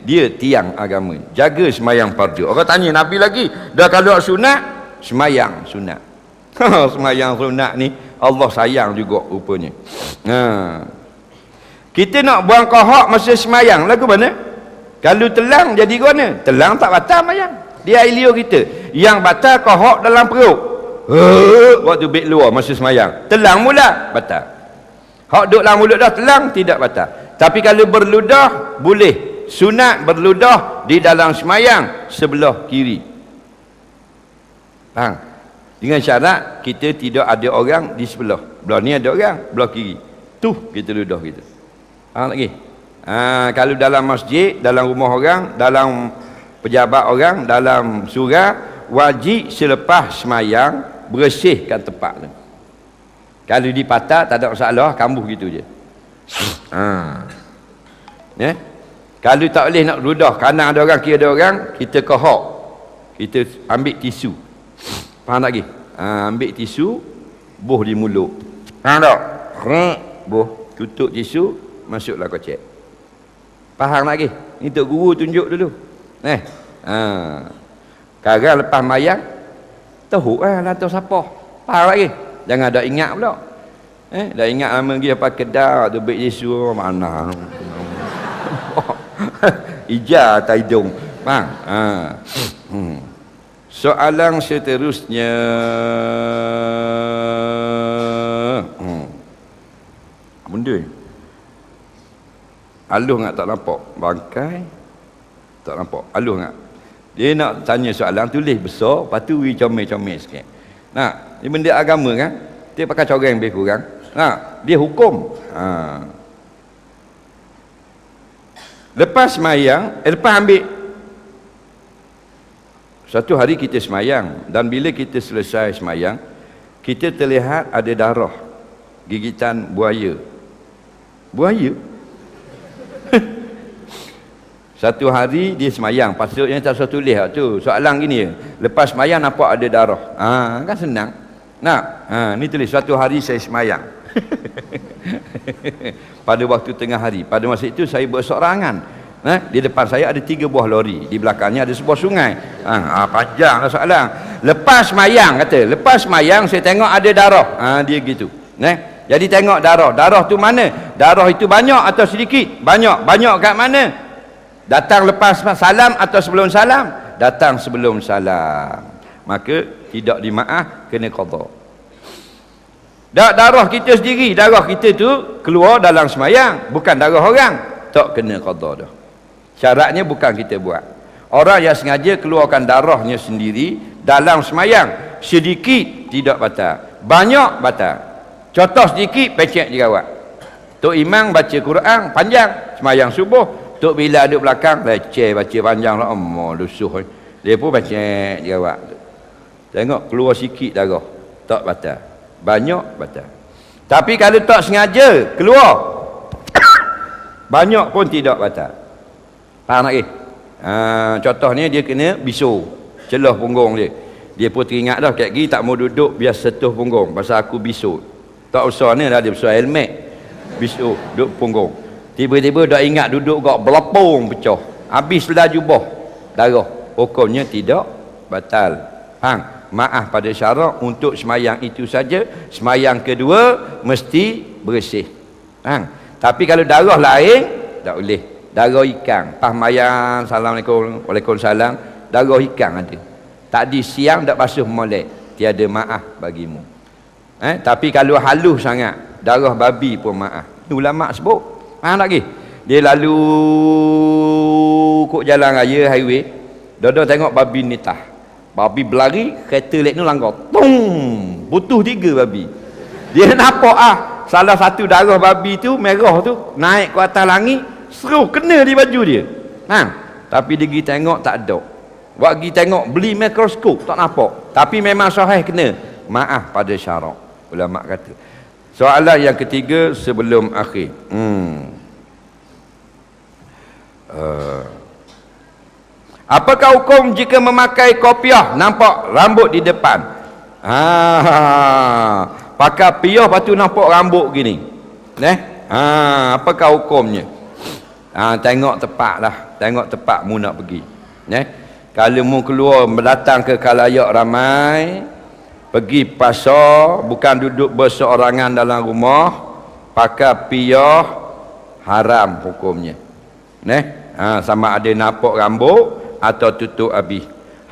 Dia tiang agama. Jaga sembahyang fardu. Orang tanya Nabi lagi, dah kalau sunat, sembahyang sunat. Sembahyang sunat ni Allah sayang juga rupanya. Kita nak buang kohak masa sembahyang lagu mana? Kalau telang jadi guna. Telang tak batal sembahyang. Dia air liur kita. Yang batal kohak dalam perut. Waktu beg luar masa sembahyang. Telang mula batal. Hak duduk dalam mulut dah telang tidak batal. Tapi kalau berludah boleh. Sunat berludah di dalam sembahyang sebelah kiri. Dengan syarat kita tidak ada orang di sebelah. Belah ni ada orang, belah kiri. Tu kita ludah kita. Lagi. Kalau dalam masjid, dalam rumah orang, dalam pejabat orang, dalam surau, wajib selepas semayang bersihkan tempat tu. Kalau dipatah tak ada masalah, kambuh gitu je. Kalau tak boleh nak ludah, kanan ada orang, kiri ada orang, kita kohok. Kita ambil tisu. Faham tak lagi? Ambil tisu, buh di mulut. Faham tak? Buh, tutup tisu, masuklah kocek. Faham tak lagi? Ini Tok Guru tunjuk dulu. Sekarang lepas mayang, teruk lantar sapah. Faham tak lagi? Jangan dah ingat pula. Dah ingat lama lagi apa kedah tu baik tisu mana. Ija tak hidung. Faham? Soalan seterusnya. Benda ni aluh tak nampak bangkai, tak nampak aluh tak. Dia nak tanya soalan, tulis besar, lepas tu comel-comel sikit. Dia benda agama kan, dia pakai corang lebih kurang. Dia hukum. Lepas semayang, lepas ambil, satu hari kita semayang, dan bila kita selesai semayang, kita terlihat ada darah gigitan buaya. Satu hari dia semayang, patutnya tak usah tulis tu. Soalan gini, lepas semayang nampak ada darah. Kan senang. Ni tulis, suatu hari saya semayang. Pada waktu tengah hari, pada masa itu saya bersorangan. Di depan saya ada 3 buah lori, di belakangnya ada sebuah sungai. Panjanglah soalan. Lepas semayang, kata, lepas semayang saya tengok ada darah. Dia gitu. Jadi tengok darah tu mana? Darah itu banyak atau sedikit? Banyak kat mana? Datang lepas salam atau sebelum salam? Datang sebelum salam. Maka tidak dimaaf, kena qada. Darah kita sendiri, darah kita tu keluar dalam semayang, bukan darah orang, tak kena qada dah. Syaratnya bukan kita buat. Orang yang sengaja keluarkan darahnya sendiri dalam semayang, sedikit tidak batal, banyak batal. Contoh sedikit, pecek jerawat. Tok Imam baca Quran panjang semayang subuh, Tok Bilal duduk belakang leceh baca panjang lah, lusuh dia pun pecek jerawat. Tengok keluar sikit darah, tak batal. Banyak batal. Tapi kalau tak sengaja keluar banyak pun tidak batal. Faham tak ke? Contohnya dia kena bisu celah punggung dia. Dia pun teringat dah, kat gini tak mau duduk biar setuh punggung pasal aku bisu. Tak usah ni dah dia besar helmet. Bisu duduk punggung. Tiba-tiba dah ingat duduk kat belapung pecah. Habislah jubah darah. Hukumnya tidak batal. Faham? Maaf pada syarat untuk semayang itu saja. Semayang kedua mesti bersih. Faham? Tapi kalau darah lain tak boleh. Darah ikan, pas mayang, assalamualaikum, waalaikumsalam, darah ikan ada. Tadi siang tak basuh molek, tiada maaf bagimu. Tapi kalau halus sangat, darah babi pun maaf. Ini ulama sebut. Faham tak ke? Dia lalu kok jalan raya highway, Dodo tengok babi nitah. Babi berlari, kereta lek ni langgar. Tung! Butuh 3 babi. Dia nampak salah satu darah babi tu merah tu naik ke atas langit, seru kena di baju dia. Tapi dia pergi tengok tak ada. Buat pergi tengok beli mikroskop tak nampak. Tapi memang sahih kena. Maaf pada syarak. Ulama kata. Soalan yang ketiga sebelum akhir. Apakah hukum jika memakai kopiah nampak rambut di depan? Pakai piah lepas tu nampak rambut gini. Apakah hukumnya? Tengok tepat lah. Tengok tepat mu nak pergi. Kalau mu keluar mendatang ke khalayak ramai, pergi pasar, bukan duduk berseorangan dalam rumah, pakai piah, haram hukumnya. Sama ada nampak rambut atau tutup habis.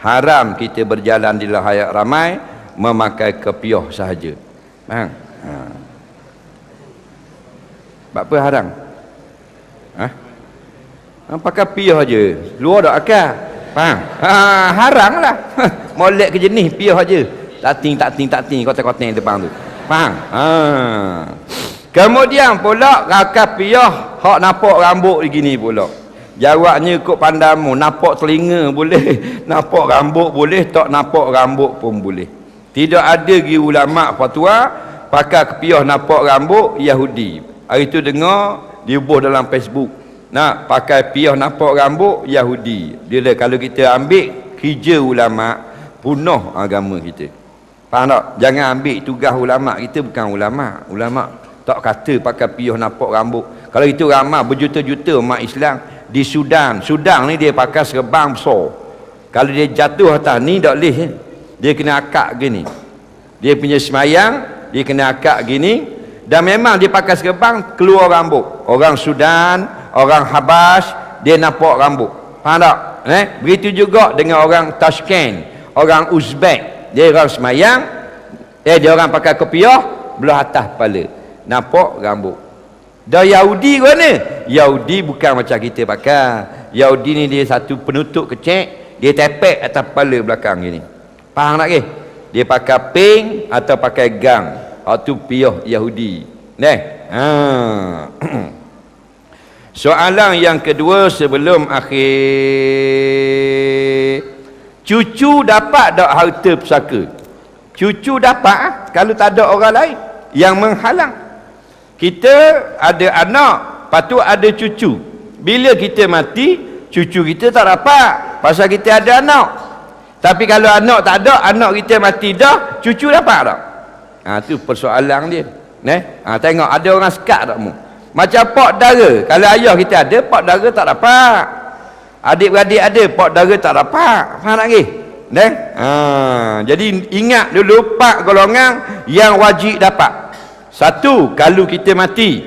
Haram kita berjalan di khalayak ramai memakai kepiah sahaja. Sebab apa haram? Pakai piah aja, luar dak akal. Faham? Haram lah. Molek ke jenis piah aja. Tak ting kotak-kotak depan tu. Faham? Kemudian pula pakai piah hak nampak rambut begini pula. Jawabnya ikut pandamu, nampak telinga boleh, nampak rambut boleh, tak nampak rambut pun boleh. Tidak ada lagi ulama fatwa pakai kepiah nampak rambut Yahudi. Hari tu dengar diubuh dalam Facebook. Nak pakai piah nampak rambut Yahudi. Dia kalau kita ambil kerja ulama, punah agama kita. Faham tak? Jangan ambil tugas ulama, kita bukan ulama. Ulama tak kata pakai piah nampak rambut. Kalau itu ramai berjuta-juta umat Islam di Sudan. Sudan ni dia pakai serban besar. Kalau dia jatuh atas ni tak boleh. Dia kena akak gini. Dia punya semayang, dia kena akak gini. Dan memang dia pakai serban keluar rambut. Orang Sudan, orang Habas, dia nampak rambut. Faham tak? Begitu juga dengan orang Tashkent, orang Uzbek. Dia orang semayang, dia orang pakai kopiah belah atas kepala, nampak rambut. Dah Yahudi ke mana? Yahudi bukan macam kita pakai. Yahudi ni dia satu penutup kecek, dia tepek atas kepala belakang gini. Faham tak ke? Dia pakai pink atau pakai gang. Itu piah Yahudi. Soalan yang kedua sebelum akhir. Cucu dapat tak harta pusaka? Cucu dapat kalau tak ada orang lain yang menghalang. Kita ada anak, lepas tu ada cucu. Bila kita mati, cucu kita tak dapat pasal kita ada anak. Tapi kalau anak tak ada, anak kita mati dah, cucu dapat tak? Tu persoalan dia. Tengok ada orang sekat tak mu? Macam pak dara, kalau ayah kita ada, pak dara tak dapat. Adik-beradik ada, pak dara tak dapat. Faham tak ke? Jadi ingat dulu 4 golongan yang wajib dapat. 1, kalau kita mati,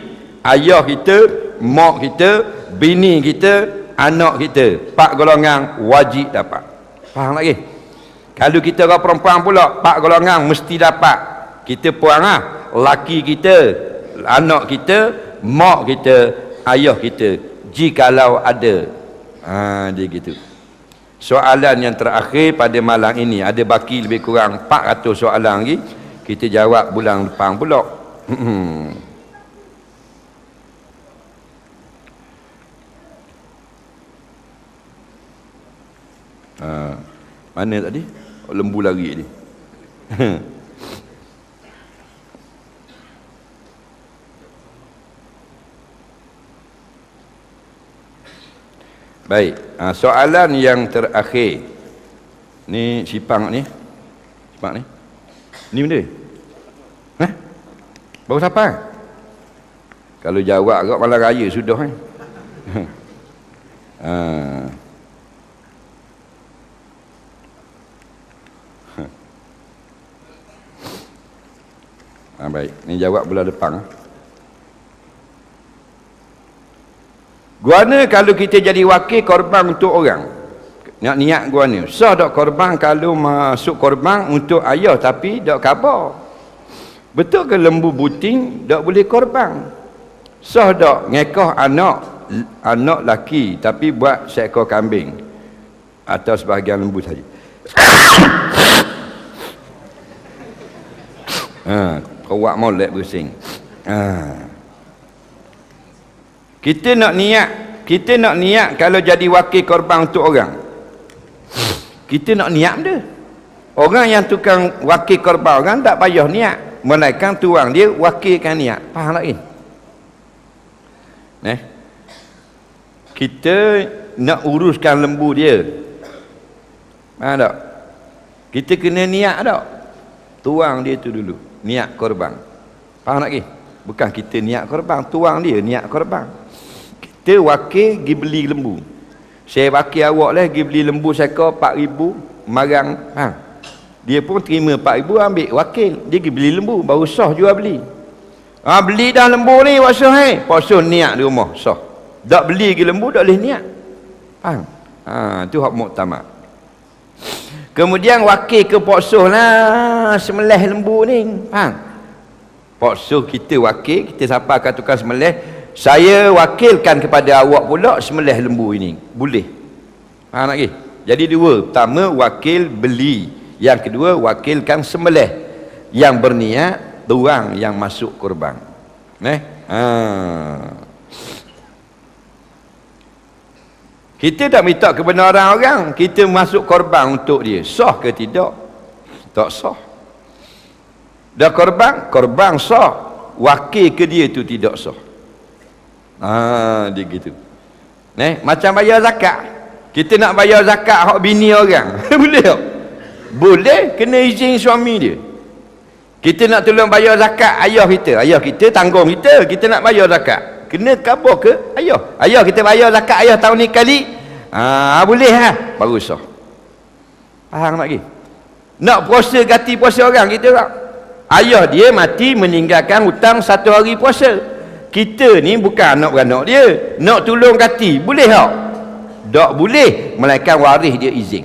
ayah kita, mak kita, bini kita, anak kita, 4 golongan wajib dapat. Faham lagi? Kalau kita orang perempuan pula 4 golongan mesti dapat. Kita puan lah, laki kita, anak kita, mak kita, ayah kita, jikalau ada. Dia gitu. Soalan yang terakhir pada malam ini, ada baki lebih kurang 400 soalan lagi, kita jawab bulan depan pula. Mana tadi? Lembu lari ni. Baik, soalan yang terakhir ni, Sipang ni benda baru siapa? Kalau jawab agak malam raya sudah baik, ni jawab bulan depan. Guana kalau kita jadi wakil korban untuk orang, nak niat guana sah tak korban kalau masuk korban untuk ayah tapi tak khabar? Betul ke lembu buting tak boleh korban? Sah tak ngekah anak laki tapi buat seekor kambing atau sebahagian lembu saja? Kawak molek bersin. Kita nak niat kalau jadi wakil korban untuk orang. Kita nak niat benda. Orang yang tukang wakil korban orang tak payah niat, melainkan tuang dia wakilkan niat. Faham lagi? Kita nak uruskan lembu dia. Faham tak? Kita kena niat tak? Tuang dia tu dulu, niat korban. Faham lagi? Bukan kita niat korban, tuang dia niat korban. Kita wakil pergi beli lembu. Saya wakil awak lah pergi beli lembu seekor 4,000 marang. Dia pun terima 4,000 ambil wakil. Dia pergi beli lembu baru sah jual beli. Beli dah lembu ni buat sah puasa niat di rumah sah. Tak beli ke lembu tak boleh niat. Faham? Tu hak muktamad. Kemudian wakil ke poksoh lah semelih lembu ni. Faham? Poksoh kita wakil, kita siapa akan tukar semelih, saya wakilkan kepada awak pula semelih lembu ini. Boleh. Faham lagi? Jadi dua. Pertama wakil beli, yang kedua wakilkan semelih. Yang berniat tuang yang masuk korban. Kita tak minta kebenaran orang, kita masuk korban untuk dia. Sah ke tidak? Tak sah. Dah korban sah. Wakil ke dia tu tidak sah. Dia gitu. Macam bayar zakat. Kita nak bayar zakat hak bini orang. Boleh tak? Boleh, kena izin suami dia. Kita nak tolong bayar zakat ayah kita tanggung kita nak bayar zakat. Kena khabar ke ayah kita bayar zakat ayah tahun ni kali. Boleh baru sah. Faham lagi? Nak puasa ganti puasa orang kita tak? Ayah dia mati meninggalkan hutang 1 hari puasa. Kita ni bukan anak beranak dia, nak tolong ganti boleh tak? Tak boleh, melainkan waris dia izin.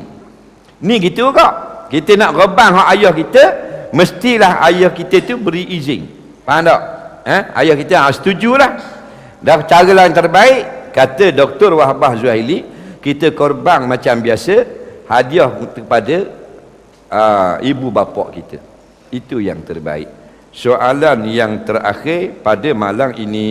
Ni gitu kak. Kita nak korban hak ayah kita, mestilah ayah kita tu beri izin. Faham tak? Ayah kita setujulah. Dah cara lain terbaik, kata Dr. Wahbah Zuhaili, kita korban macam biasa, hadiah kepada ibu bapa kita. Itu yang terbaik. Soalan yang terakhir pada malam ini.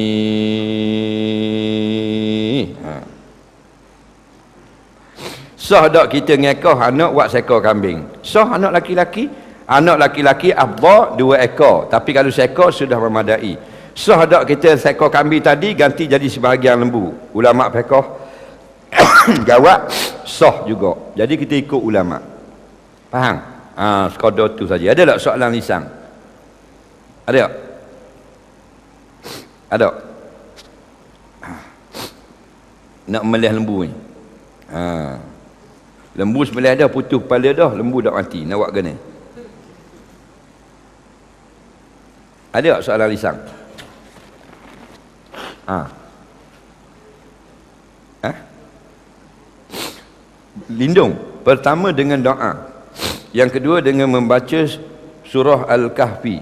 Sah tak kita ngekah anak buat seekor kambing? Sah anak laki-laki? Anak laki-laki afdal 2 ekor, tapi kalau seekor sudah memadai. Sah tak kita seekor kambing tadi ganti jadi sebahagian lembu? Ulama fiqh jawab sah juga. Jadi kita ikut ulama. Faham? Sekadar tu saja. Ada tak soalan lisan? Ada tak? Ada. Nak melih lembu ni. Lembu sebelah dah putus kepala dah, lembu dah mati. Nak buat kena. Ada tak soalan lisan? lindung. Pertama dengan doa, yang kedua dengan membaca surah Al-Kahfi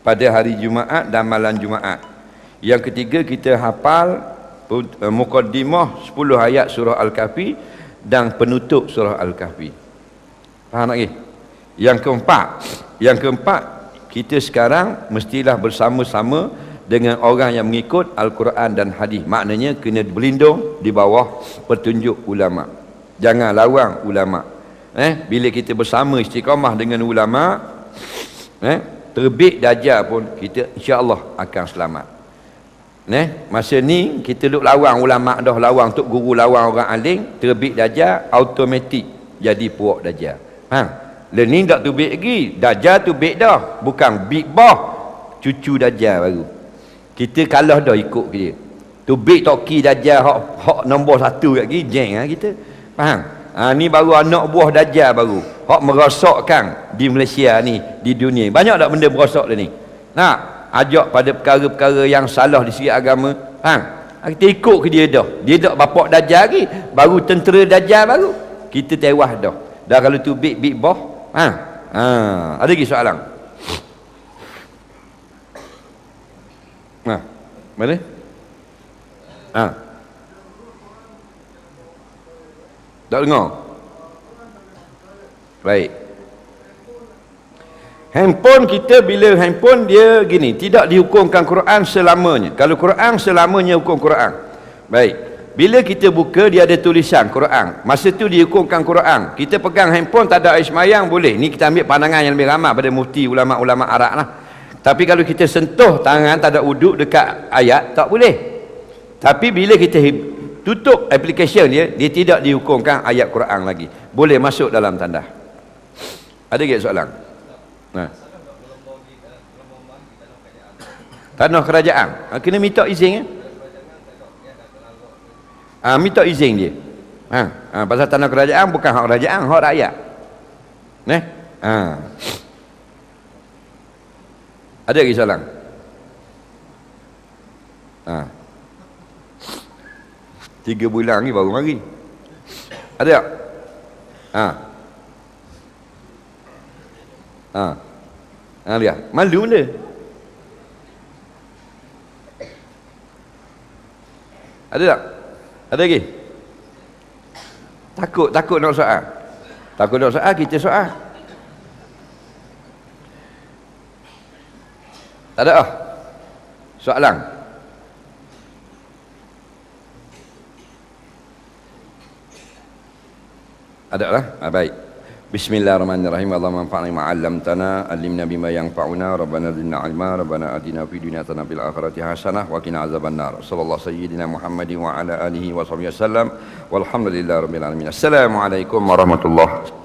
pada hari Jumaat dan malam Jumaat. Yang ketiga kita hafal muqaddimah 10 ayat surah Al-Kahfi dan penutup surah Al-Kahfi. Faham lagi? Yang keempat kita sekarang mestilah bersama-sama dengan orang yang mengikut Al-Quran dan hadis. Maknanya kena berlindung di bawah petunjuk ulama. Jangan lawang ulama. Bila kita bersama istiqamah dengan ulama, terbit dajjal pun kita insya-Allah akan selamat. Masa ni kita duk lawang ulama dah, lawang tok guru, lawang orang alim, terbit dajjal automatik jadi puak dajjal. Ni tak terbit lagi, dajjal terbit dah, bukan big boss, cucu dajjal baru. Kita kalah dah ikut dia. Terbit toki dajjal hak nombor 1 lagi jeng kita. Faham? Ni baru anak buah dajjal baru. Hak merosakkan di Malaysia ni, di dunia. Banyak tak benda merosak dia ni? Nak ajak pada perkara-perkara yang salah di segi agama. Kita ikut ke dia dah. Dia tak bapak dajjal lagi, baru tentera dajjal baru. Kita tewas dah. Dah kalau tu big boss. Ada lagi soalan? Mana? Tak dengar? Baik. Handphone kita, bila handphone dia gini, tidak dihukumkan Quran selamanya. Kalau Quran selamanya hukum Quran. Baik. Bila kita buka dia ada tulisan Quran, masa tu dihukumkan Quran. Kita pegang handphone tak ada air semayang boleh. Ni kita ambil pandangan yang lebih ramai pada mufti ulama-ulama Arab lah. Tapi kalau kita sentuh tangan tak ada uduk dekat ayat, tak boleh. Tapi bila kita tutup aplikasi dia tidak dihukumkan ayat Quran lagi. Boleh masuk dalam tanda. Ada ke soalan? Tanah kerajaan. Kena minta izin. Minta izin dia. Pasal tanah kerajaan bukan hak kerajaan, hak rakyat. Ada lagi soalan? 3 bulan ni baru mari. Ada tak? Lihat. Malu benda. Ada tak? Ada lagi? Takut nak soal. Takut nak soal, kita soal. Tak ada ah? Soalan? Ada lah? Baik. Bismillahirrahmanirrahim. Allahumma anfa'na bima 'allamtana, 'allimna bima yanfa'una, rabbana zidna 'ilma, rabbana atina fid dunya hasanah fil akhirati hasanah wa qina azabannar. Sallallahu sayyidina Muhammadin wa ala alihi wa sahbihi wasallam. Walhamdulillahirabbil alamin. Assalamualaikum warahmatullahi